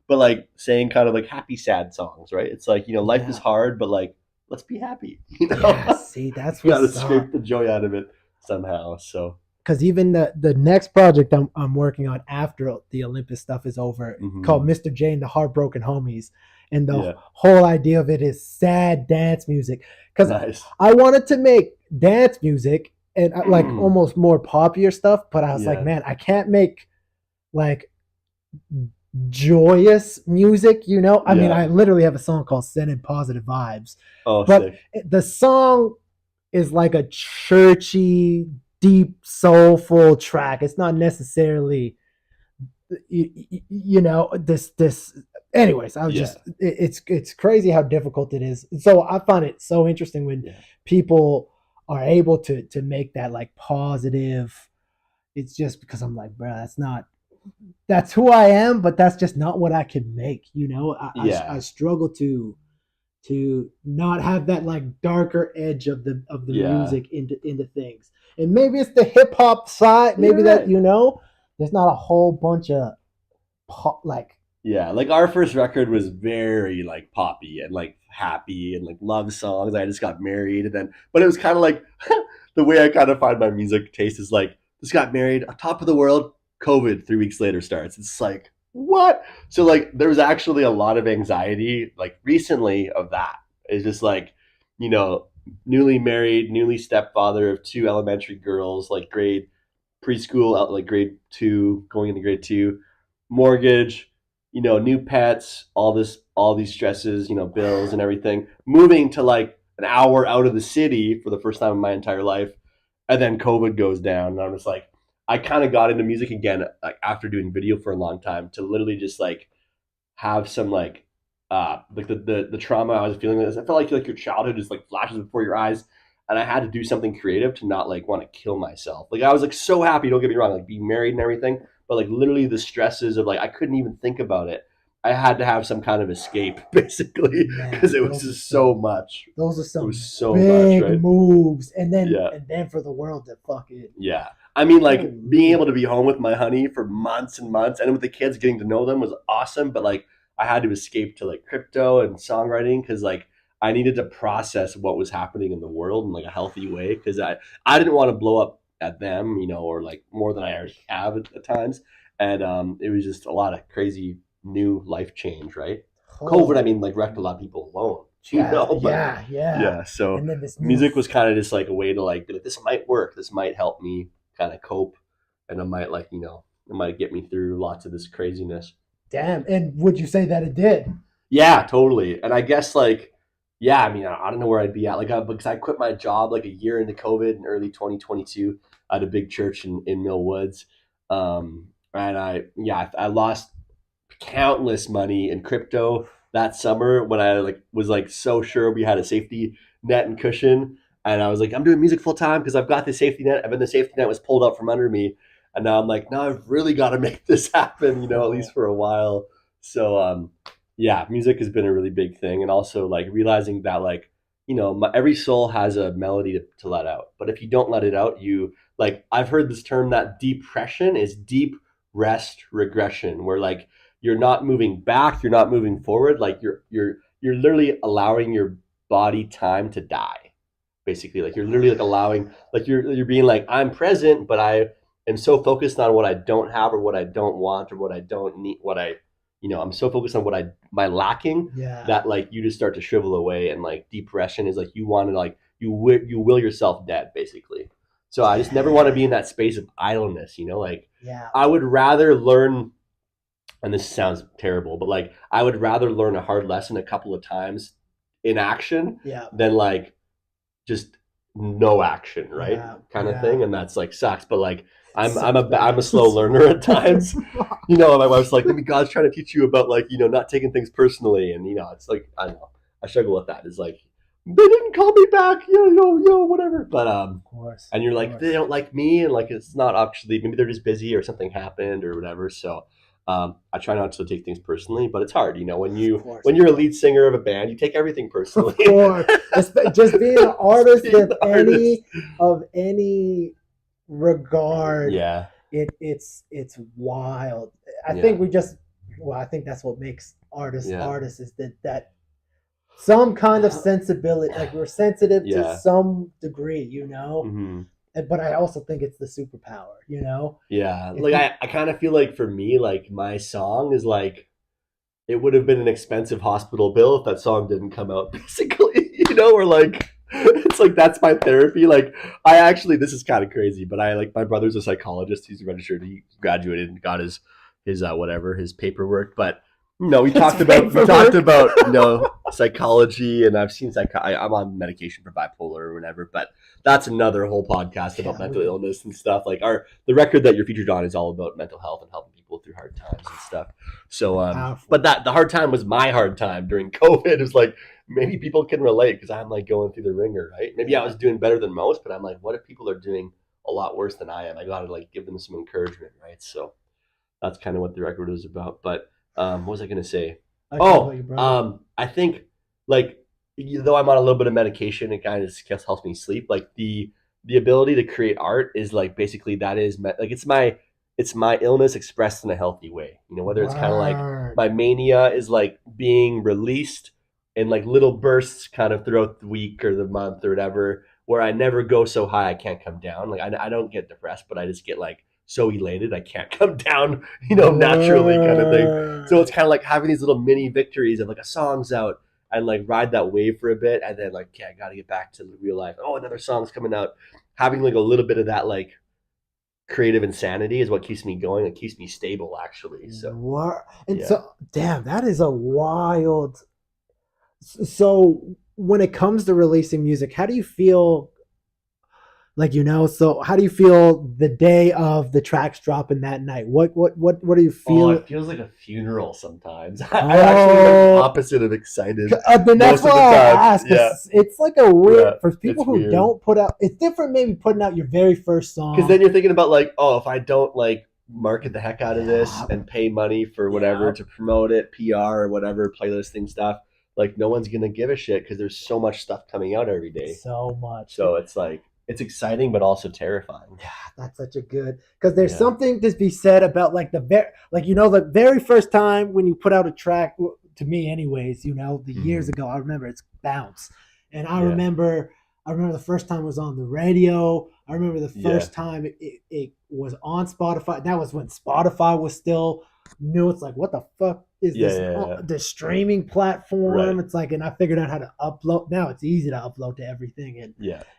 Speaker 1: but like saying kind of like happy sad songs, right? It's like, you know, life is hard, but like let's be happy. You know,
Speaker 2: see, that's
Speaker 1: you got to scrape the joy out of it somehow. So.
Speaker 2: Because even the next project I'm working on after the Olympus stuff is over, called Mr. J and the Heartbroken Homies, and the whole idea of it is sad dance music. Because I wanted to make dance music and like almost more poppier stuff, but I was like, man, I can't make like joyous music, you know. I mean, I literally have a song called "Sending Positive Vibes," but the song is like a churchy, deep, soulful track. It's not necessarily, you know, this. Anyways, I was just, it's crazy how difficult it is. So I find it so interesting when people are able to make that like positive. It's just because I'm like, bro, that's who I am, but that's just not what I can make. You know, I struggle to not have that like darker edge of the music into things. And maybe it's the hip hop side. Maybe that, you know, there's not a whole bunch of pop, like.
Speaker 1: Yeah, like our first record was very like poppy and like happy and like love songs. I just got married, and then, but it was kind of like the way I kind of find my music taste is like, just got married, on top of the world, COVID 3 weeks later starts. It's like, what? So like there was actually a lot of anxiety like recently of that. It's just like, you know, newly married, newly stepfather of 2 elementary girls, like preschool out, like grade 2, going into grade 2, mortgage, you know, new pets, all these stresses, you know, bills and everything, moving to like an hour out of the city for the first time in my entire life. And then COVID goes down, and I'm just like, I kind of got into music again, like after doing video for a long time, to literally just like have some like the trauma I was feeling. I felt like your childhood just like flashes before your eyes, and I had to do something creative to not like want to kill myself. Like I was like so happy, don't get me wrong, like being married and everything, but like literally the stresses of like I couldn't even think about it. I had to have some kind of escape, basically, because it was just so much.
Speaker 2: Those are some
Speaker 1: it was so
Speaker 2: big
Speaker 1: much, right?
Speaker 2: moves, and then for the world to fuck it.
Speaker 1: Yeah, I mean, like being able to be home with my honey for months and months, and with the kids, getting to know them was awesome. But like, I had to escape to like crypto and songwriting because like I needed to process what was happening in the world in like a healthy way because I didn't want to blow up at them, or like more than I already have at times, and it was just a lot of crazy new life change, right? COVID, I mean, like wrecked a lot of people alone. Yeah. So music was kind of just like a way to like, this might work. This might help me kind of cope, and it might like it might get me through lots of this craziness.
Speaker 2: Damn. And would you say that it did?
Speaker 1: Yeah, totally. And I guess like, yeah, I mean, I don't know where I'd be at. Like, because I quit my job like a year into COVID in early 2022 at a big church in Mill Woods, and I lost countless money in crypto that summer when I like was like so sure we had a safety net and cushion, and I was like, I'm doing music full time because I've got the safety net, and then the safety net was pulled out from under me, and now I'm like, now I've really got to make this happen, at least for a while. So yeah, music has been a really big thing, and also like realizing that like every soul has a melody to let out, but if you don't let it out, you like I've heard this term that depression is deep rest regression, where like you're not moving back, you're not moving forward, like you're literally allowing your body time to die, basically. Like you're literally like allowing, like you're being like, I'm present, but I am so focused on what I don't have or what I don't want or what I don't need, I'm so focused on what my lacking, that like you just start to shrivel away, and like depression is like you want to like you will yourself dead, basically. So I just never want to be in that space of idleness, like I would rather learn, and this sounds terrible, but like I would rather learn a hard lesson a couple of times in action than like just no action, right? Kind of thing. And that's like sucks, but like I'm a slow learner at times. And my wife's like, maybe God's trying to teach you about like, not taking things personally, and it's like, I don't know, I struggle with that. It's like, they didn't call me back, whatever. But of course, and you're like, they don't like me, and like it's not actually, maybe they're just busy or something happened or whatever. So I try not to take things personally, but it's hard, when you're a lead singer of a band, you take everything personally.
Speaker 2: Of course. Just being an artist of any regard.
Speaker 1: Yeah.
Speaker 2: It's wild. I think I think that's what makes artists is that some kind of sensibility, like we're sensitive to some degree,
Speaker 1: Mm-hmm.
Speaker 2: But I also think it's the superpower,
Speaker 1: Yeah, like I kind of feel like for me, like my song is like, it would have been an expensive hospital bill if that song didn't come out, basically, or like, it's like, that's my therapy. Like this is kind of crazy, but my brother's a psychologist. He's registered, he graduated and got his paperwork, but we talked about psychology, and I've seen I'm on medication for bipolar or whatever, but that's another whole podcast about mental illness and stuff. Like the record that you're featured on is all about mental health and helping people through hard times and stuff. So, but the hard time was my hard time during COVID. It was like, maybe people can relate because I'm like going through the ringer, right? Maybe I was doing better than most, but I'm like, what if people are doing a lot worse than I am? I got to like give them some encouragement, right? So that's kind of what the record was about. But what was I going to say? I think like, though I'm on a little bit of medication, it kind of just helps me sleep. Like the ability to create art is like, basically that is like, it's my illness expressed in a healthy way. Whether it's kind of like my mania is like being released in like little bursts kind of throughout the week or the month or whatever, where I never go so high I can't come down. Like I don't get depressed, but I just get like so elated I can't come down, naturally, kind of thing. So it's kind of like having these little mini victories of like a song's out, and like ride that wave for a bit, and then like, I got to get back to real life. Oh, another song's coming out. Having like a little bit of that like creative insanity is what keeps me going. It keeps me stable, actually. So
Speaker 2: so damn, that is a wild. So when it comes to releasing music, how do you feel? Like, so how do you feel the day of the tracks dropping that night? What do you feel?
Speaker 1: Oh, it feels like a funeral sometimes. I actually am the opposite of excited.
Speaker 2: Then that's why I asked. It's like a weird, for people who don't put out, it's different maybe putting out your very first song.
Speaker 1: Because then you're thinking about like, oh, if I don't like market the heck out of this and pay money for whatever to promote it, PR or whatever, playlisting stuff. Like no one's gonna give a shit because there's so much stuff coming out every day.
Speaker 2: So much.
Speaker 1: So it's like it's exciting but also terrifying.
Speaker 2: Yeah, that's such a good because there's something to be said about like the very first time when you put out a track. To me, anyways, the years ago, I remember it's Bounce, and I remember the first time it was on the radio. I remember the first time it was on Spotify. That was when Spotify was still new. It's like, what the fuck is this? The streaming platform. Right. It's like, and I figured out how to upload. Now it's easy to upload to everything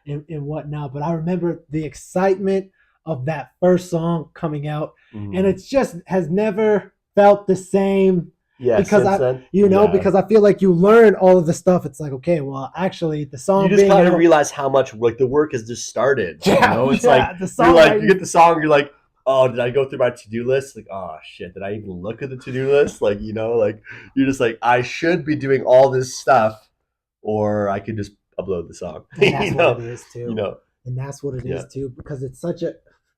Speaker 2: and whatnot. But I remember the excitement of that first song coming out, and it's just has never felt the same. Yeah, because because I feel like you learn all of the stuff. It's like, okay, well, actually, the song.
Speaker 1: You just kind of realize how much like the work has just started. It's like
Speaker 2: the song,
Speaker 1: you get the song, you're like, oh, did I go through my to-do list? Like, oh shit, did I even look at the to-do list? Like, like you're just like, I should be doing all this stuff, or I could just upload the song.
Speaker 2: And that's what it is too. And that's what it is too, because it's such a.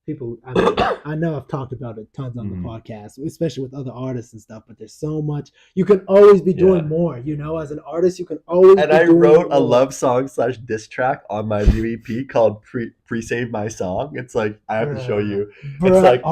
Speaker 2: People, I know I've talked about it tons on the podcast, especially with other artists and stuff, but there's so much. You can always be doing more, as an artist, you can always
Speaker 1: And I wrote a love song / diss track on my new EP called Pre-Save My Song. It's like, I have to show you. It's like,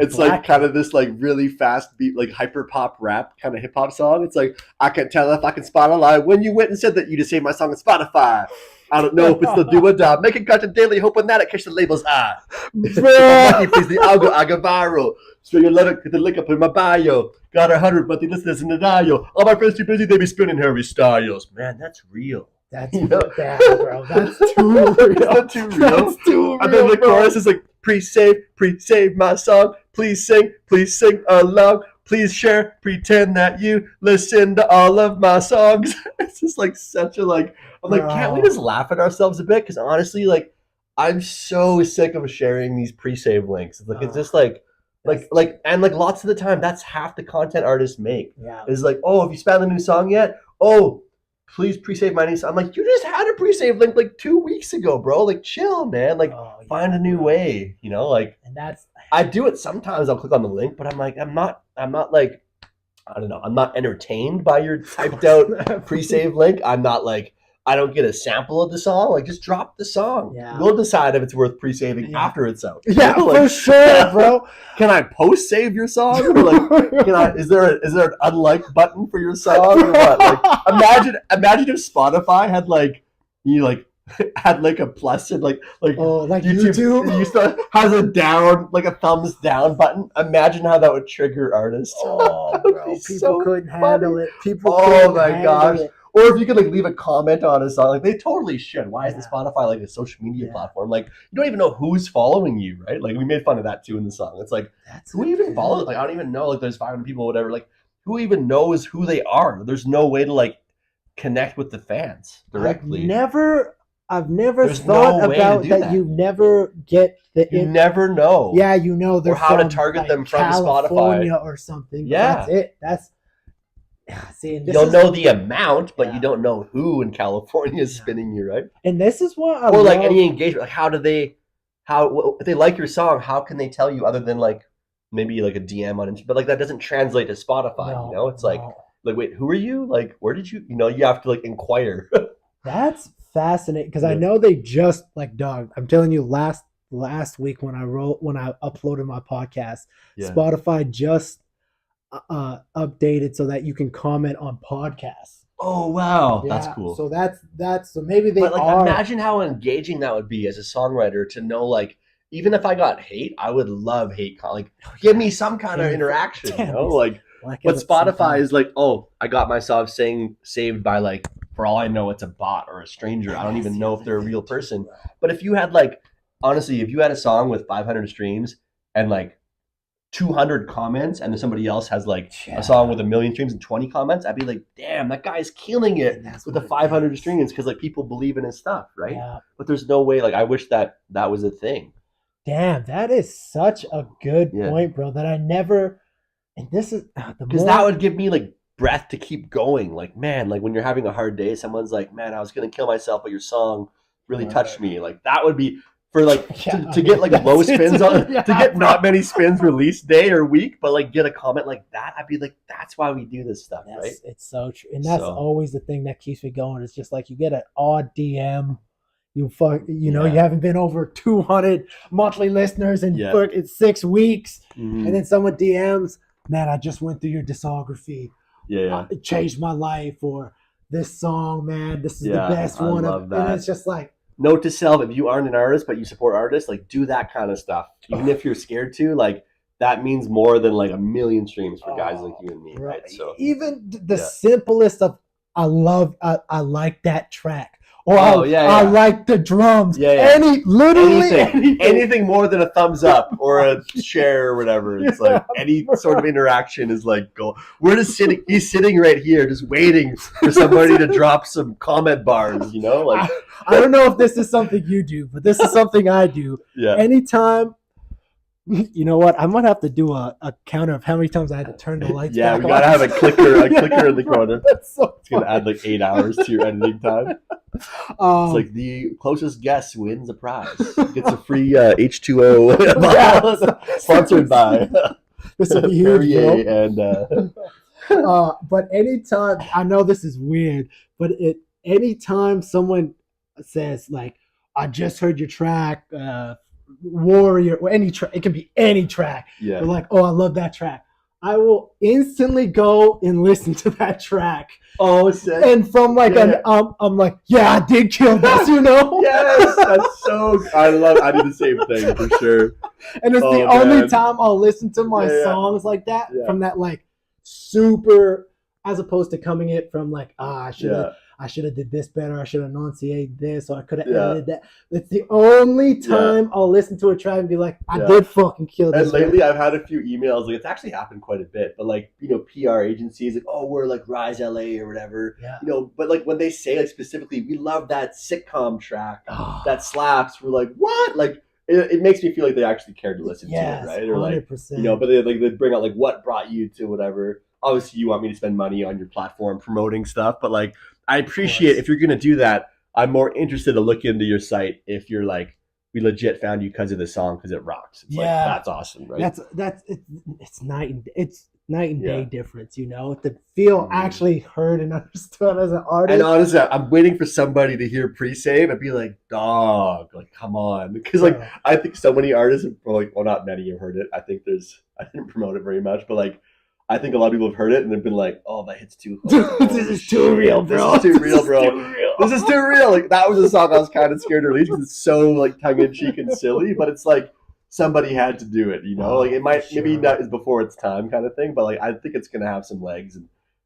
Speaker 1: it's like kind of this like really fast beat, like hyper pop rap kind of hip hop song. It's like, I can't tell if I can spot a lie when you went and said that you just saved my song on Spotify. I don't know if it's the do or die. Making content daily, hoping that it catch the label's eye. Please the algo, I go viral. So you let it get the link up in my bio. Got 100 monthly listeners in the dial. All my friends too busy, they be spinning Harry Styles. Man, that's real.
Speaker 2: That's bad, bro. That's too real.
Speaker 1: That's too real. That's too real. And then the chorus is like, pre-save my song. Please sing along. Please share, pretend that you listen to all of my songs. It's just like such a like. I'm like, can't we just laugh at ourselves a bit? Because honestly, like, I'm so sick of sharing these pre-save links. It's like it's just like lots of the time, that's half the content artists make. Yeah, is like, oh, have you found the new song yet? Oh, please pre-save my new song. I'm like, you just had a pre-save link like 2 weeks ago, bro. Like, chill, man. Like, find a new way. Like, and that's. I do it sometimes. I'll click on the link, but I'm like, I'm not like, I don't know. I'm not entertained by your typed out pre-save link. I'm not like. I don't get a sample of the song. Like, just drop the song. Yeah. We'll decide if it's worth pre-saving after it's out.
Speaker 2: Yeah, for sure, bro.
Speaker 1: Can I post-save your song? Or like, is there an unlike button for your song? Or what? Like, imagine if Spotify had had like a plus and like YouTube used to has a down, like a thumbs down button. Imagine how that would trigger artists.
Speaker 2: Oh, bro, people couldn't handle it.
Speaker 1: Oh my gosh. Or if you could like leave a comment on a song, like they totally should. Why isn't Spotify like a social media platform? Like you don't even know who's following you, right? Like we made fun of that too in the song. It's like who even follows? Like I don't even know. Like there's 500 people, whatever. Like who even knows who they are? There's no way to like connect with the fans directly.
Speaker 2: I've never thought about that. You never get
Speaker 1: you never know.
Speaker 2: Yeah, they're
Speaker 1: or how to target them from
Speaker 2: California
Speaker 1: Spotify
Speaker 2: or something.
Speaker 1: Yeah,
Speaker 2: that's it. That's.
Speaker 1: You'll know the amount, but you don't know who in California is spinning you, right?
Speaker 2: And this is what
Speaker 1: I like any engagement. Like, if they like your song, how can they tell you other than like maybe like a DM on Instagram? But like that doesn't translate to Spotify. It's like wait, who are you? Like, where did you? You have to like inquire.
Speaker 2: That's fascinating because I know they just like dog. I'm telling you, last week when I uploaded my podcast, Spotify just. Updated so that you can comment on podcasts.
Speaker 1: Oh wow, that's cool.
Speaker 2: So that's so maybe they.
Speaker 1: But like, imagine how engaging that would be as a songwriter to know like even if I got hate, I would love hate. Like give me some kind of interaction, Like but Spotify is like, oh, I got myself saved by like for all I know it's a bot or a stranger. I don't even know if they're a real person. But if you had like honestly, if you had a song with 500 streams and like 200 comments and then somebody else has like a song with 1 million streams and 20 comments, I'd be like, damn, that guy's killing it with the 500 streams because like people believe in his stuff, right? But there's no way. Like I wish that was a thing.
Speaker 2: Damn, that is such a good point, bro, that I never. And this is
Speaker 1: because that would give me like breath to keep going. Like, man, like when you're having a hard day, someone's like, man, I was gonna kill myself, but your song really touched me. Like that would be for like to get like low spins on to get not many spins release day or week, but like get a comment like that, I'd be like, that's why we do this stuff, right?
Speaker 2: It's so true, and that's always the thing that keeps me going. It's just like you get an odd DM. You haven't been over 200 monthly listeners in 6 weeks, and then someone DMs, man, I just went through your discography. It changed my life, or this song, man, this is the best one. And it's just like,
Speaker 1: note to self: if you aren't an artist but you support artists, like do that kind of stuff, even if you're scared to. Like that means more than like a million streams for guys like you and me, right? So
Speaker 2: even the simplest of, I like that track. Or I like the drums.
Speaker 1: Anything more than a thumbs up or a share or whatever. It's like any sort of interaction is like, go. We're just sitting. He's sitting right here, just waiting for somebody to drop some comment bars. You know, like
Speaker 2: I don't know if this is something you do, but this is something I do.
Speaker 1: Yeah.
Speaker 2: Anytime. You know what? I might have to do a counter of how many times I had to turn the lights back on.
Speaker 1: We gotta have a clicker in the corner.
Speaker 2: That's so
Speaker 1: it's gonna add like 8 hours to your editing time. It's like the closest guest wins a prize. Gets a free H2O sponsored by
Speaker 2: this will be huge,
Speaker 1: and
Speaker 2: but anytime, I know this is weird, but anytime someone says like, I just heard your track, Warrior, or any track, it can be any track. They're like, oh, I love that track. I will instantly go and listen to that track.
Speaker 1: Oh, sick.
Speaker 2: And from like I'm like, yeah, I did kill this, you know?
Speaker 1: Yes, that's so. I do the same thing for sure.
Speaker 2: And it's the only time I'll listen to my songs like that from that like super, as opposed to coming it from like, I should have did this better. I should have enunciated this, or I could have edited that. It's the only time I'll listen to a track and be like, I did fucking kill this.
Speaker 1: And lately, I've had a few emails. Like, it's actually happened quite a bit. But like, PR agencies, like, oh, we're like Rise LA or whatever. But like when they say like specifically, we love that sitcom track that slaps. We're like, what? Like, it makes me feel like they actually cared to listen to it, right? Or 100%. Like, but they bring out like what brought you to whatever. Obviously, you want me to spend money on your platform promoting stuff, but like, I appreciate if you're going to do that. I'm more interested to look into your site if you're like, we legit found you because of this song because it rocks. It's like, that's awesome, right?
Speaker 2: It's night and day difference, to feel actually heard and understood as an artist.
Speaker 1: And honestly, I'm waiting for somebody to hear pre-save and be like, dog, like, come on. Because like, I think so many artists, well, not many have heard it. I didn't promote it very much, but like, I think a lot of people have heard it and they've been like, "Oh, that hits too hard.
Speaker 2: This is too real, bro.
Speaker 1: This is too real, bro. This is too real." Like that was a song I was kind of scared to release because it's so like tongue in cheek and silly, but it's like somebody had to do it, like it might maybe not is before its time kind of thing, but like I think it's gonna have some legs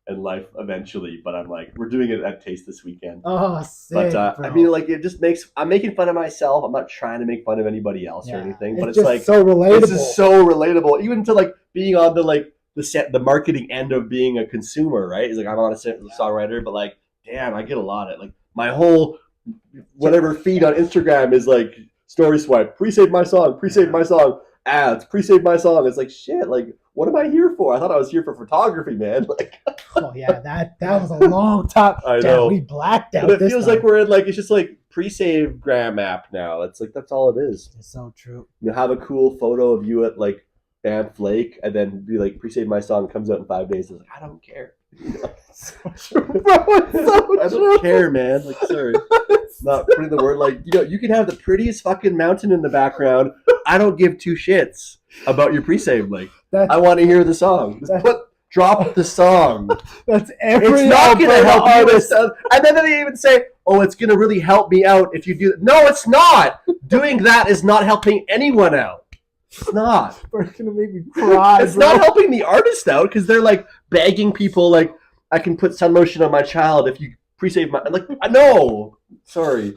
Speaker 1: and life eventually. But I'm like, we're doing it at Taste this weekend.
Speaker 2: Oh, sick,
Speaker 1: but
Speaker 2: bro.
Speaker 1: I mean, like it just makes I'm making fun of myself. I'm not trying to make fun of anybody else or anything, but it's
Speaker 2: just
Speaker 1: like
Speaker 2: so relatable.
Speaker 1: This is so relatable, even to like being on the marketing end of being a consumer, right? It's like I'm not a songwriter, but like, damn, I get a lot of like my whole whatever feed on Instagram is like story swipe, pre-save my song, ads, pre-save my song. It's like shit. Like, what am I here for? I thought I was here for photography, man. Like,
Speaker 2: oh yeah, that was a long time.
Speaker 1: I know.
Speaker 2: We blacked out.
Speaker 1: But it feels like we're in like it's just like pre-save gram app now. It's like that's all it is.
Speaker 2: It's so true.
Speaker 1: You have a cool photo of you at like Banff Lake, and then be like, pre-save my song comes out in 5 days. I was like, I don't care.
Speaker 2: So true, bro.
Speaker 1: I don't care, man. Like, sorry, not putting the word like you can have the prettiest fucking mountain in the background. I don't give two shits about your pre-save. Like, I want to hear the song. Drop the song.
Speaker 2: That's every.
Speaker 1: It's not going to help you. And then they even say, "Oh, it's going to really help me out if you do." No, it's not. Doing that is not helping anyone out. It's not.
Speaker 2: It's gonna make me cry.
Speaker 1: It's not helping the artist out because they're like begging people, like, I can put sun lotion on my child if you pre-save my. Like, no, sorry.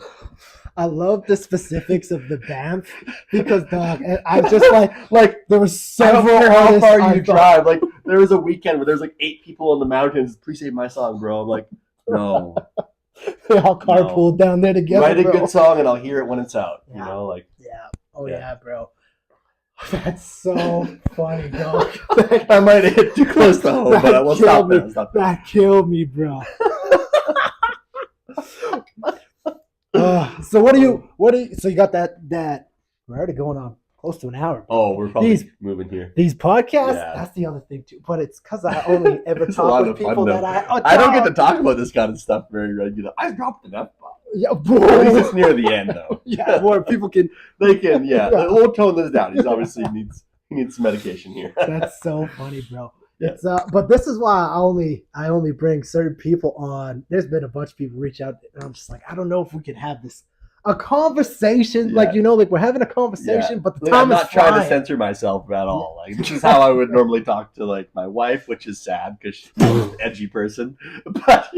Speaker 2: I love the specifics of the Banff because, dog, I just like there was several.
Speaker 1: I don't care how far you drive. Like, there was a weekend where there's like 8 people in the mountains. Pre-save my song, bro. I'm like, no.
Speaker 2: They all carpooled down there together.
Speaker 1: Write a good song and I'll hear it when it's out. Yeah. Like.
Speaker 2: Yeah. Oh yeah, bro. That's so funny, dog.
Speaker 1: I might have hit too close to home, but I will stop there.
Speaker 2: That killed me, bro. So so you got that we're already going on close to an hour.
Speaker 1: Oh, we're probably moving here.
Speaker 2: These podcasts, that's the other thing too. But it's because I only ever talk with people that
Speaker 1: I don't get to talk about this kind of stuff very regularly. I dropped an F-bomb.
Speaker 2: Yeah,
Speaker 1: at least it's near the end though.
Speaker 2: Yeah, where people can
Speaker 1: We'll tone this down. He obviously needs some medication here.
Speaker 2: That's so funny, bro. Yeah. It's but this is why I only bring certain people on. There's been a bunch of people reach out, and I'm just like, I don't know if we could have a conversation, like we're having a conversation, but the time
Speaker 1: I'm not trying to censor myself at all. Like this is how I would normally talk to like my wife, which is sad because she's an edgy person. But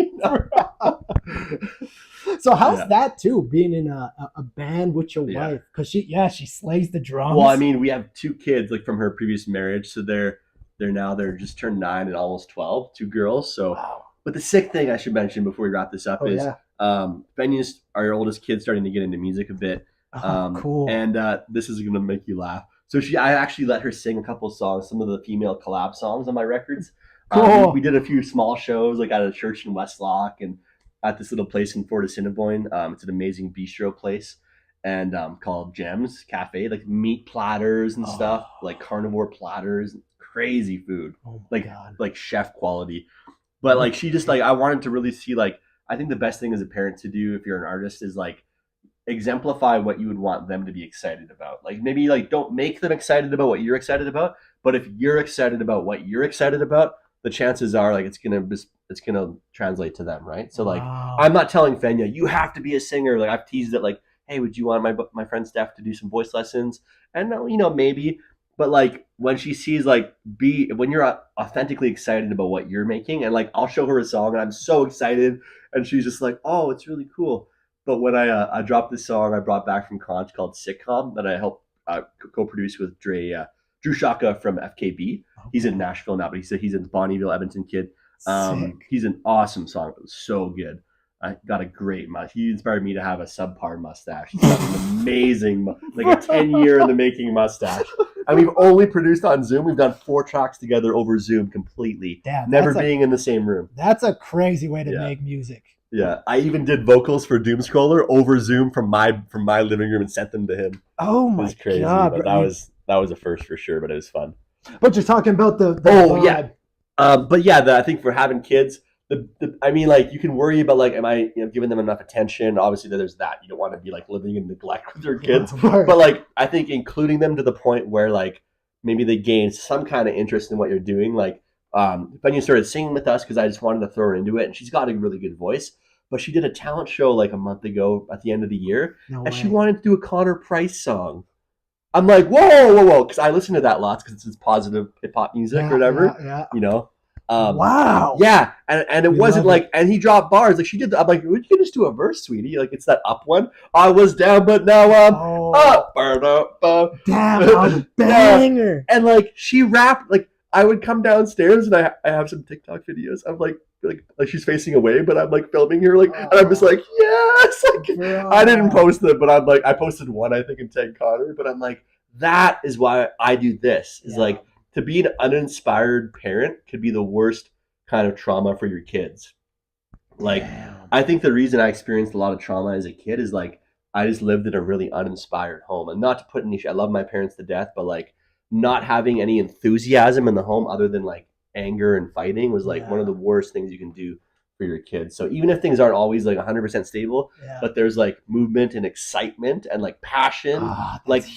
Speaker 2: So how's that too? Being in a band with your wife, because she slays the drums.
Speaker 1: Well, I mean, we have 2 kids like from her previous marriage, so they're just turned 9 and almost 12, 2 girls. So, but the sick thing I should mention before we wrap this up is Benya's our oldest kid starting to get into music a bit.
Speaker 2: Cool.
Speaker 1: And this is gonna make you laugh. So I actually let her sing a couple songs, some of the female collab songs on my records.
Speaker 2: Cool.
Speaker 1: We did a few small shows like at a church in Westlock and at this little place in Fort Assiniboine. It's an amazing bistro place and called Gems Cafe, like meat platters and stuff, like carnivore platters, crazy food, like chef quality. But like she just like I wanted to really see like I think the best thing as a parent to do if you're an artist is like exemplify what you would want them to be excited about. Like maybe like don't make them excited about what you're excited about, but if you're excited about what you're excited about, the chances are like it's gonna translate to them, right? So like I'm not telling Fenya you have to be a singer. Like I've teased it like, hey, would you want my friend Steph to do some voice lessons? And maybe, but like when she sees like when you're authentically excited about what you're making, and like I'll show her a song and I'm so excited, and she's just like, oh, it's really cool. But when I dropped this song I brought back from Conch called Sitcom that I helped co-produce with Drew Shaka from FKB. He's in Nashville now, but he's a Bonneville, Edmonton kid. He's an awesome song. It was so good. I got a great mustache. He inspired me to have a subpar mustache. He's got an amazing, like a 10-year in the making mustache. And we've only produced on Zoom. We've done 4 tracks together over Zoom completely.
Speaker 2: Damn,
Speaker 1: never being in the same room.
Speaker 2: That's a crazy way to make music.
Speaker 1: Yeah, I even did vocals for Doom Scroller over Zoom from my living room and sent them to him.
Speaker 2: Oh my
Speaker 1: crazy,
Speaker 2: god!
Speaker 1: But that was a first for sure. But it was fun.
Speaker 2: But you're talking about the
Speaker 1: vibe. But yeah, I think for having kids, I mean, like you can worry about like, am I giving them enough attention? Obviously, there's that. You don't want to be like living in neglect with your kids.
Speaker 2: Right.
Speaker 1: But like, I think including them to the point where like maybe they gain some kind of interest in what you're doing. Like, Benya started singing with us because I just wanted to throw her into it, and she's got a really good voice. But she did a talent show like a month ago at the end of the year, she wanted to do a Connor Price song. I'm like, whoa, because I listen to that lots because it's positive hip hop music or whatever,
Speaker 2: Wow.
Speaker 1: Yeah, and it wasn't like, and he dropped bars like she did. I'm like, would you just do a verse, sweetie? Like it's that up one. I was down, but now I'm up.
Speaker 2: Damn, a banger.
Speaker 1: And like she rapped, like I would come downstairs and I have some TikTok videos. I'm like she's facing away, but I'm like filming her, like, and I'm just like, yes, like I didn't post it, but I'm like, I posted one, I think, and tagged Connor, but I'm like, that is why I do this. Is like to be an uninspired parent could be the worst kind of trauma for your kids. Like, I think the reason I experienced a lot of trauma as a kid is like I just lived in a really uninspired home, and not to put any. I love my parents to death, but like not having any enthusiasm in the home other than like anger and fighting was like one of the worst things you can do for your kids. So even if things aren't always like 100% stable, but there's like movement and excitement and like passion,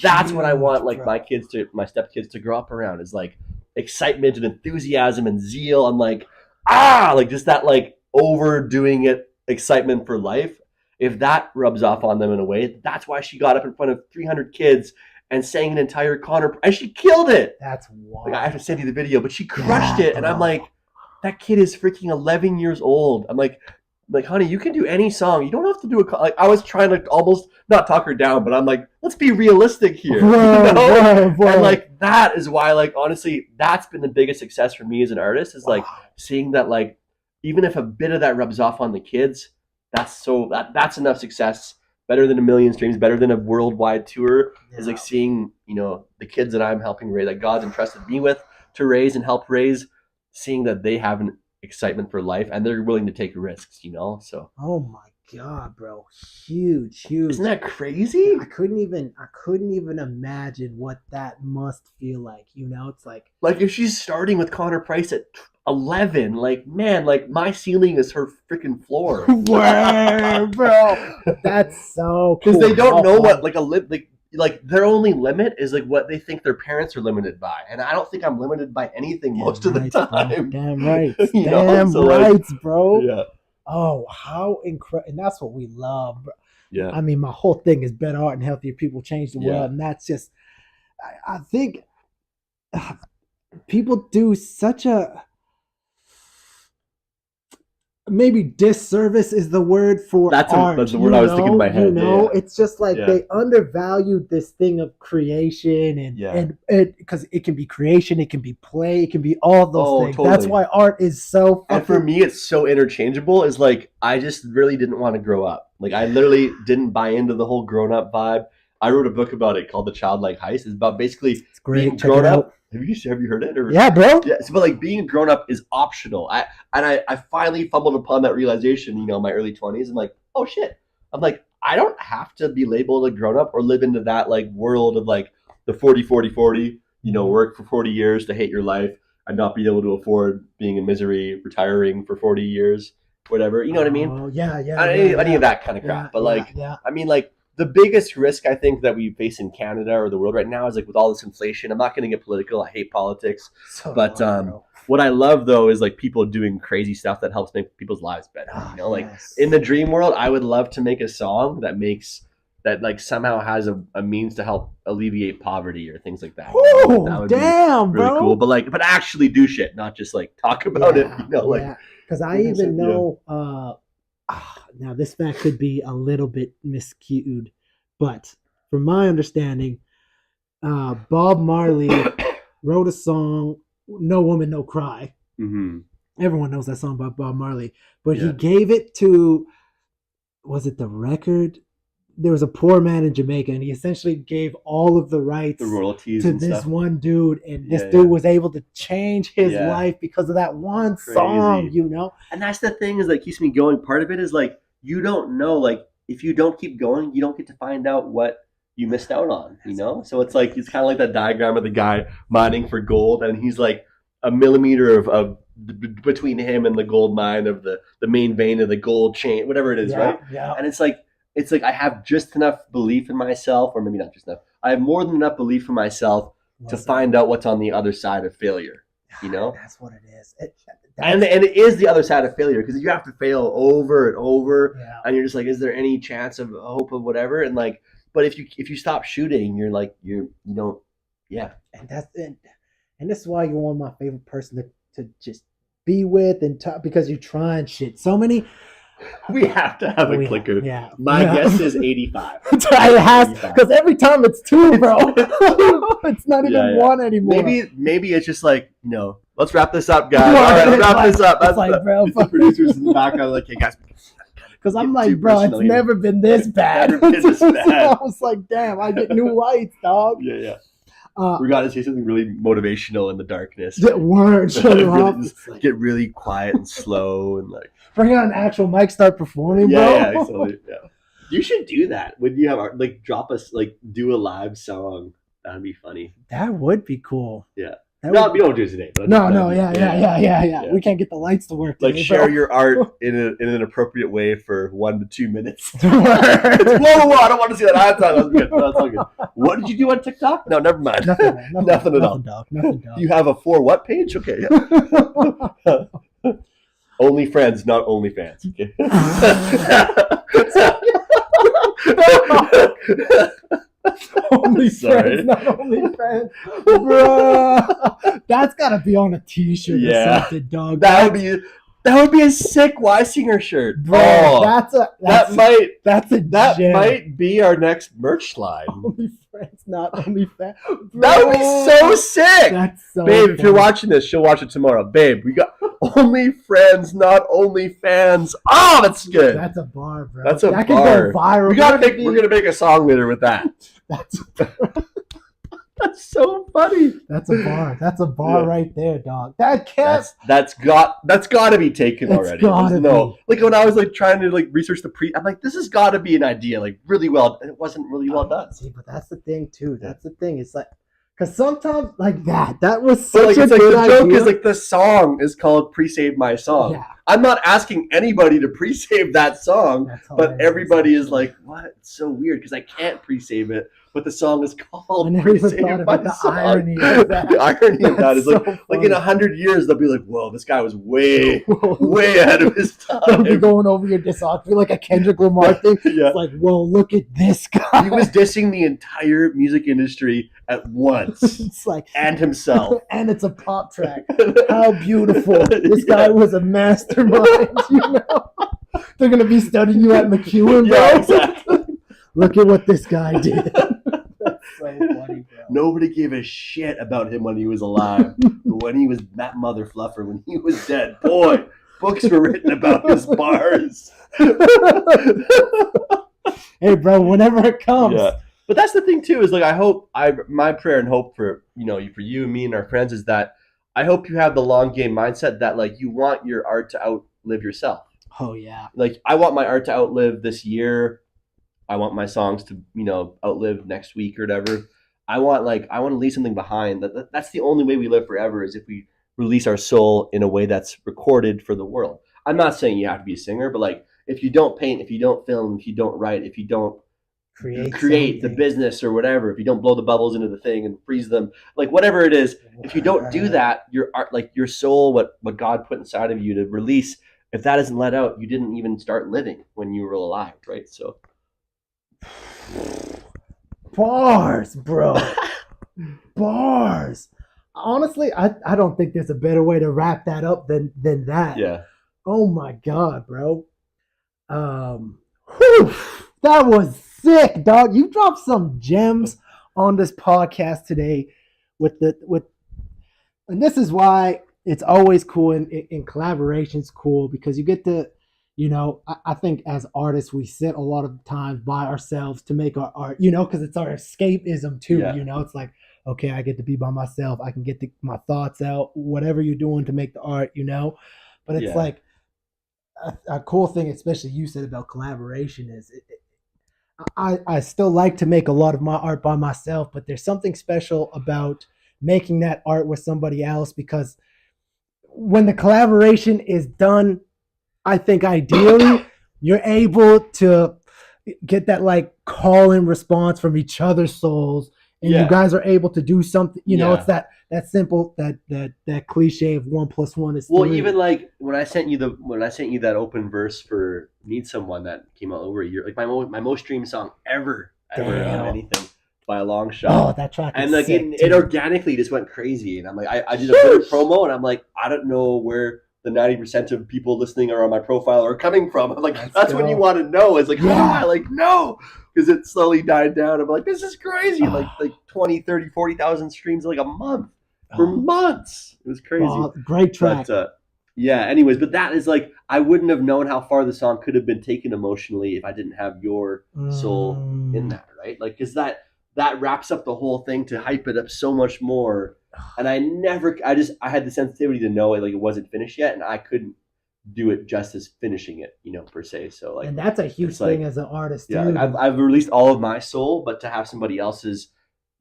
Speaker 1: that's what I want like my stepkids to grow up around is like excitement and enthusiasm and zeal. I'm like, like just that like overdoing it excitement for life. If that rubs off on them in a way, that's why she got up in front of 300 kids and sang an entire Connor, and she killed it.
Speaker 2: That's wild.
Speaker 1: Like, I have to send you the video, but she crushed it, and I'm like, that kid is freaking 11 years old. I'm like, honey, you can do any song. You don't have to do like I was trying to almost not talk her down, but I'm like, let's be realistic here. And like that is why, like honestly, that's been the biggest success for me as an artist is like seeing that like even if a bit of that rubs off on the kids, that's enough success. Better than 1 million streams, better than a worldwide tour is like seeing, the kids that I'm helping raise, that God's entrusted me with to raise and help raise, seeing that they have an excitement for life and they're willing to take risks, so.
Speaker 2: Oh my God, bro. Huge.
Speaker 1: Isn't that crazy?
Speaker 2: I couldn't even imagine what that must feel like. You know, it's like
Speaker 1: if she's starting with Connor Price at 11, like, man, like my ceiling is her freaking floor.
Speaker 2: Where, bro? That's so cool.
Speaker 1: Because they don't know what like their only limit is like what they think their parents are limited by, and I don't think I'm limited by anything most of the time.
Speaker 2: Bro. Damn right, bro.
Speaker 1: Yeah.
Speaker 2: Oh, how incredible! And that's what we love, bro.
Speaker 1: Yeah.
Speaker 2: I mean, my whole thing is better art and healthier people change the world, and that's just. I think people do such a. Maybe disservice is the word for art.
Speaker 1: That's the word I was thinking in my head.
Speaker 2: You know, it's just like they undervalue this thing of creation and because it can be creation, it can be play, it can be all those things. Totally. That's why art is so.
Speaker 1: And for me, it's so interchangeable. Is like I just really didn't want to grow up. Like I literally didn't buy into the whole grown up vibe. I wrote a book about it called The Childlike Heist. It's about basically being grown up. Have you heard it?
Speaker 2: Yeah, bro.
Speaker 1: Yeah, but like being grown up is optional. I finally fumbled upon that realization, in my early 20s. I'm like, oh shit. I'm like, I don't have to be labeled a grown up or live into that like world of like the 40, work for 40 years to hate your life and not be able to afford being in misery, retiring for 40 years, whatever. You know what I mean?
Speaker 2: Oh, yeah.
Speaker 1: Any of that kind of crap. I mean, like, the biggest risk I think that we face in Canada or the world right now is like with all this inflation. I'm not going to get political. I hate politics. But what I love though is like people doing crazy stuff that helps make people's lives better. In the dream world, I would love to make a song that like somehow has a means to help alleviate poverty or things like that.
Speaker 2: Oh,
Speaker 1: that would
Speaker 2: damn,
Speaker 1: be really
Speaker 2: bro.
Speaker 1: Cool. But actually do shit, not just like talk about it.
Speaker 2: Because I even know. Now, this fact could be a little bit miscued, but from my understanding, Bob Marley wrote a song, No Woman, No Cry.
Speaker 1: Mm-hmm.
Speaker 2: Everyone knows that song by Bob Marley, but he gave it to, was it the record? There was a poor man in Jamaica, and he essentially gave all of the rights,
Speaker 1: the royalties
Speaker 2: to this one dude, and this dude was able to change his life because of that one song,
Speaker 1: And that's the thing is that keeps me going. Part of it is like you don't know, like if you don't keep going, you don't get to find out what you missed out on, So it's like it's kind of like that diagram of the guy mining for gold, and he's like a millimeter of between him and the gold mine of the main vein of the gold chain, whatever it is, right?
Speaker 2: Yeah.
Speaker 1: And it's like I have just enough belief in myself, or maybe not just enough. I have more than enough belief in myself to find out what's on the other side of failure.
Speaker 2: That's what it is.
Speaker 1: And it is the other side of failure because you have to fail over and over, and you're just like, is there any chance of hope of whatever? And like, but if you stop shooting, you're like you don't.
Speaker 2: And that's it. And this is why you're one of my favorite person to just be with and talk because you're trying shit. So many.
Speaker 1: We have to have a clicker.
Speaker 2: Yeah.
Speaker 1: My guess is 85.
Speaker 2: It has, because every time it's two, bro. It's not even one anymore.
Speaker 1: Maybe it's just like, let's wrap this up, guys. All right, let's wrap this up. That's the producers in the background like, hey, guys.
Speaker 2: Because I'm like, bro, it's never been this bad. I was like, damn, I get new lights, dog.
Speaker 1: Yeah. We got to say something really motivational in the darkness. Get really quiet and slow and like.
Speaker 2: Bring out an actual mic, start performing, bro.
Speaker 1: Yeah, totally. Yeah. You should do that. When you have drop us do a live song. That'd be funny.
Speaker 2: That would be cool.
Speaker 1: Yeah. We don't do it today. But
Speaker 2: Yeah. We can't get the lights to work.
Speaker 1: Today, share your art in an appropriate way for 1 to 2 minutes. Whoa! I don't want to see that. That's all good. What did you do on TikTok? No, never mind. Nothing at all.
Speaker 2: Dog.
Speaker 1: You have a for what page? Okay. Yeah. Only friends, not only fans. Okay.
Speaker 2: Only friends, not only friends, bro. That's gotta be on a T-shirt or something, dog.
Speaker 1: That would be a sick Wiesinger shirt,
Speaker 2: bro. That
Speaker 1: might be our next merch line.
Speaker 2: Only friends, not only fans.
Speaker 1: That would be so sick.
Speaker 2: That's so
Speaker 1: babe.
Speaker 2: funny.
Speaker 1: If you're watching this, she'll watch it tomorrow. Babe, we got only friends, not only fans. Oh, that's good.
Speaker 2: That's a bar, bro.
Speaker 1: That's a
Speaker 2: bar.
Speaker 1: Can go viral. We're gonna make a song later with that.
Speaker 2: That's
Speaker 1: That's so funny.
Speaker 2: That's a bar. That's a bar right there, dog. That can't.
Speaker 1: That's got to be taken already.
Speaker 2: No,
Speaker 1: like when I was like trying to like research I'm like, this has got to be an idea, like really well. And it wasn't really well done.
Speaker 2: See, but that's the thing too. That's the thing. It's like, because sometimes like that was such a
Speaker 1: good
Speaker 2: idea.
Speaker 1: The joke is like the song is called "Pre-Save My Song."
Speaker 2: Yeah.
Speaker 1: I'm not asking anybody to pre-save that song, but everybody is like, "What? It's so weird because I can't pre-save it." But the song is called "Pre-Save My Song."
Speaker 2: Irony of that.
Speaker 1: The irony of that is
Speaker 2: so
Speaker 1: like in 100 years they'll be like, "Whoa, this guy was way ahead of his time."
Speaker 2: They'll be going over your discography like a Kendrick Lamar thing.
Speaker 1: Yeah.
Speaker 2: It's like, whoa, look at this guy.
Speaker 1: He was dissing the entire music industry at once.
Speaker 2: It's like,
Speaker 1: and himself.
Speaker 2: And it's a pop track. How beautiful. This guy was a mastermind, you know? They're going to be studying you at McEwen, bro.
Speaker 1: Yeah, exactly.
Speaker 2: Look at what this guy did. That's so funny, bro.
Speaker 1: Nobody gave a shit about him when he was alive. But when he was that mother fluffer, when he was dead, boy, books were written about his bars.
Speaker 2: Hey, bro, whenever it comes.
Speaker 1: Yeah. But that's the thing too, is like my prayer and hope for for you and me and our friends is that I hope you have the long game mindset that like you want your art to outlive yourself.
Speaker 2: Oh yeah.
Speaker 1: Like I want my art to outlive this year. I want my songs to, outlive next week or whatever. I want to leave something behind. That's the only way we live forever is if we release our soul in a way that's recorded for the world. I'm not saying you have to be a singer, but like if you don't paint, if you don't film, if you don't write, if you don't create the business or whatever, if you don't blow the bubbles into the thing and freeze them, like whatever it is, if you don't do that, your art, like your soul, what God put inside of you to release, if that isn't let out, you didn't even start living when you were alive, right? So
Speaker 2: bars, bro. Bars. Honestly, I don't think there's a better way to wrap that up than that.
Speaker 1: Yeah.
Speaker 2: Oh my God, bro. That was sick, dog. You dropped some gems on this podcast today and this is why it's always cool in collaborations cool, because you get to, I think as artists, we sit a lot of times by ourselves to make our art, because it's our escapism too,
Speaker 1: Yeah.
Speaker 2: It's like, okay, I get to be by myself. I can get my thoughts out, whatever you're doing to make the art, but it's like a cool thing, especially you said about collaboration is I still like to make a lot of my art by myself, but there's something special about making that art with somebody else, because when the collaboration is done, I think ideally you're able to get that like call and response from each other's souls, and you guys are able to do something. It's that simple that cliche of 1 + 1 is 3.
Speaker 1: Well, even like when I sent you that open verse for "Need Someone" that came out over a year, like my most streamed song ever on anything by a long shot.
Speaker 2: Oh, that track!
Speaker 1: And
Speaker 2: is
Speaker 1: like
Speaker 2: sick,
Speaker 1: it organically just went crazy, and I'm like, I did a bit of promo, and I'm like, I don't know where the 90% of people listening are on my profile are coming from. I'm like, that's what you want to know. It's like, how do I like know? Because it slowly died down. I'm like, this is crazy. Like 20, 30, 40,000 streams like a month for months. It was crazy.
Speaker 2: Great track.
Speaker 1: But, anyways, but that is like, I wouldn't have known how far the song could have been taken emotionally if I didn't have your soul in that, right? Like, because that wraps up the whole thing to hype it up so much more. And I had the sensitivity to know it, like it wasn't finished yet, and I couldn't do it justice finishing it, per se. So like,
Speaker 2: and that's a huge thing as an artist.
Speaker 1: Yeah,
Speaker 2: too.
Speaker 1: like I've released all of my soul, but to have somebody else's,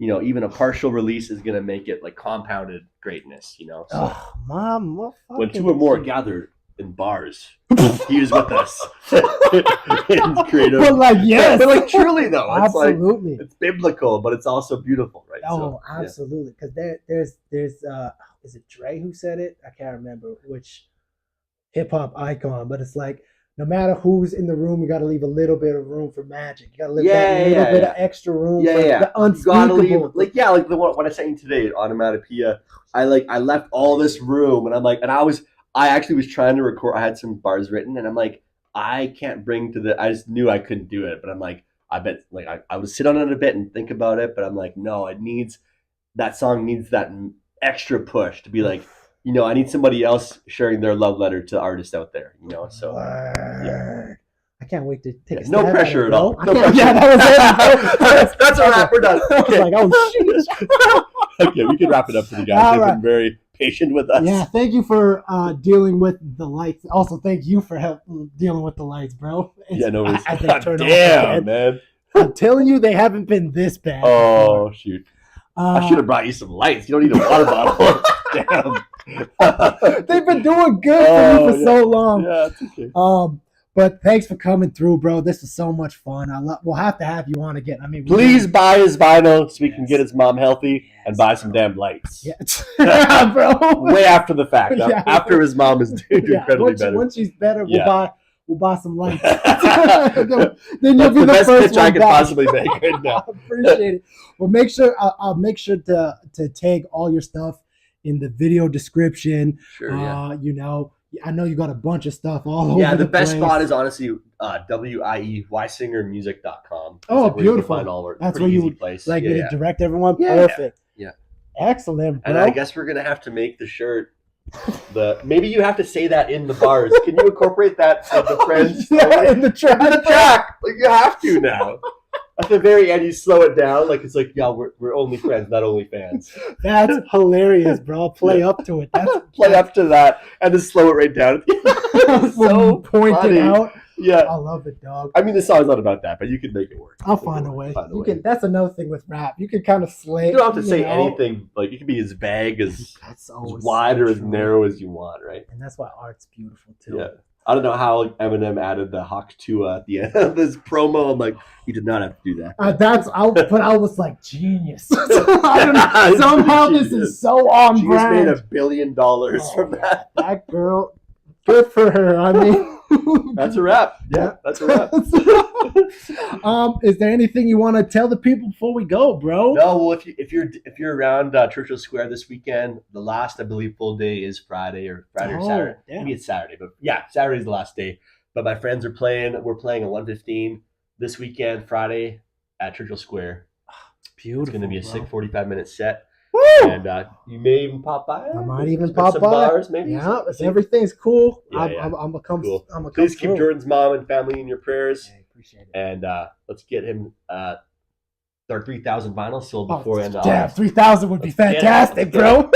Speaker 1: even a partial release is gonna make it like compounded greatness, So
Speaker 2: oh, mom,
Speaker 1: when two or more gathered in bars, he is with us. It's creative.
Speaker 2: But like, yes,
Speaker 1: but like truly though, it's
Speaker 2: absolutely,
Speaker 1: like, it's biblical, but it's also beautiful, right?
Speaker 2: Oh, so, absolutely. Because there's is it Dre who said it? I can't remember which hip hop icon, but it's like no matter who's in the room, you got to leave a little bit of room for magic. You got to leave that little bit of extra room for the unspeakable.
Speaker 1: You gotta leave, like the one I sent you today, Onomatopoeia. I left all this room, and I'm like, I actually was trying to record. I had some bars written, and I'm like, I can't bring I just knew I couldn't do it, but I'm like, I bet like I would sit on it a bit and think about it, but I'm like, no, that song needs that extra push to be like, I need somebody else sharing their love letter to artists out there, so.
Speaker 2: Word. I can't wait to take a
Speaker 1: No
Speaker 2: stab
Speaker 1: pressure
Speaker 2: at
Speaker 1: at all.
Speaker 2: it,
Speaker 1: No
Speaker 2: bro.
Speaker 1: pressure.
Speaker 2: Yeah, that was it, bro.
Speaker 1: That's a wrap. We're done.
Speaker 2: I was like, oh shoot.
Speaker 1: Okay, we can wrap it up for the guys.
Speaker 2: All
Speaker 1: They've
Speaker 2: right.
Speaker 1: been very patient with us.
Speaker 2: Yeah, thank you for dealing with the lights. Also, thank you for dealing with the lights, bro.
Speaker 1: Yeah, no worries.
Speaker 2: I think
Speaker 1: God
Speaker 2: turn off
Speaker 1: damn,
Speaker 2: bad.
Speaker 1: man.
Speaker 2: I'm telling you, they haven't been this bad.
Speaker 1: Oh, shoot. I should have brought you some lights. You don't need a water bottle. Damn.
Speaker 2: They've been doing good for you for so long.
Speaker 1: Yeah, it's okay.
Speaker 2: But thanks for coming through, bro. This is so much fun. We'll have to have you on again. I mean,
Speaker 1: Please buy his vinyl so we can get his mom healthy and buy some damn lights.
Speaker 2: Yeah, bro.
Speaker 1: Way after the fact.
Speaker 2: Yeah.
Speaker 1: After his mom is doing incredibly better.
Speaker 2: Once she's better, we'll buy some lights. then you'll
Speaker 1: That's
Speaker 2: be
Speaker 1: the
Speaker 2: the
Speaker 1: best
Speaker 2: first
Speaker 1: pitch I
Speaker 2: one
Speaker 1: could
Speaker 2: back.
Speaker 1: possibly make right now.
Speaker 2: I appreciate it. Well, make sure I'll make sure to tag all your stuff in the video description.
Speaker 1: Sure, yeah.
Speaker 2: You know, I know you got a bunch of stuff all over.
Speaker 1: Yeah, the
Speaker 2: place.
Speaker 1: best spot is honestly Wiesingermusic.com.
Speaker 2: Oh,
Speaker 1: like
Speaker 2: beautiful.
Speaker 1: Find all our,
Speaker 2: That's
Speaker 1: pretty
Speaker 2: where you
Speaker 1: easy
Speaker 2: would
Speaker 1: place.
Speaker 2: like me to direct everyone.
Speaker 1: Yeah.
Speaker 2: Perfect.
Speaker 1: Yeah.
Speaker 2: Excellent, bro.
Speaker 1: And I guess we're gonna have to make the shirt. Maybe you have to say that in the bars. Can you incorporate that at the friends?
Speaker 2: Yeah, in the track.
Speaker 1: In the track. Like you have to now. At the very end, you slow it down. Like it's like, yeah, we're only friends, not only fans.
Speaker 2: That's hilarious, bro. Play up to it.
Speaker 1: Play up to that and then slow it right down. So
Speaker 2: point
Speaker 1: funny.
Speaker 2: it out.
Speaker 1: Yeah,
Speaker 2: I love it, dog.
Speaker 1: I mean, the song's not about that, but you can make it work.
Speaker 2: I'll find a way. That's another thing with rap. You can kind of slay.
Speaker 1: You don't have to say anything. Like, you can be as vague, as wide or as narrow as you want, right?
Speaker 2: And that's why art's beautiful, too.
Speaker 1: Yeah. I don't know how Eminem added the Hawk Tua at the end of this promo. I'm like, he did not have to do that.
Speaker 2: But I was like, genius. I don't know. Somehow this is so on
Speaker 1: She
Speaker 2: brand.
Speaker 1: made $1 billion from that.
Speaker 2: That girl, good for her. I mean,
Speaker 1: that's a wrap. Yeah, that's a wrap.
Speaker 2: Is there anything you want to tell the people before we go, bro?
Speaker 1: No, well, if you're around Churchill Square this weekend, the last, I believe, full day is Friday or Saturday.
Speaker 2: Yeah.
Speaker 1: Maybe it's Saturday, but yeah, Saturday's the last day. But my friends are playing. We're playing at 1:15 this weekend, Friday at Churchill Square.
Speaker 2: Beautiful.
Speaker 1: It's going to be a sick 45-minute set.
Speaker 2: Woo!
Speaker 1: And you may even pop by.
Speaker 2: I might even pop
Speaker 1: some
Speaker 2: by.
Speaker 1: Bars, maybe.
Speaker 2: Yeah, if everything's cool,
Speaker 1: Yeah,
Speaker 2: I'm gonna come.
Speaker 1: Cool.
Speaker 2: I'm gonna
Speaker 1: Please
Speaker 2: come
Speaker 1: keep
Speaker 2: through.
Speaker 1: Jordan's mom and family in your prayers.
Speaker 2: I appreciate it.
Speaker 1: And let's get him our 3,000 vinyls sold before end of
Speaker 2: Damn,
Speaker 1: August.
Speaker 2: 3,000 would be fantastic,
Speaker 1: Yeah.
Speaker 2: bro.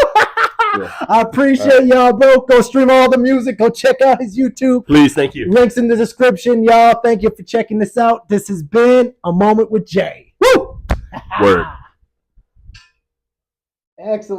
Speaker 1: Yeah.
Speaker 2: I appreciate y'all, bro. Go stream all the music. Go check out his YouTube.
Speaker 1: Please, thank you.
Speaker 2: Links in the description, y'all. Thank you for checking this out. This has been A Moment with Jay. Woo!
Speaker 1: Word.
Speaker 2: Excellent.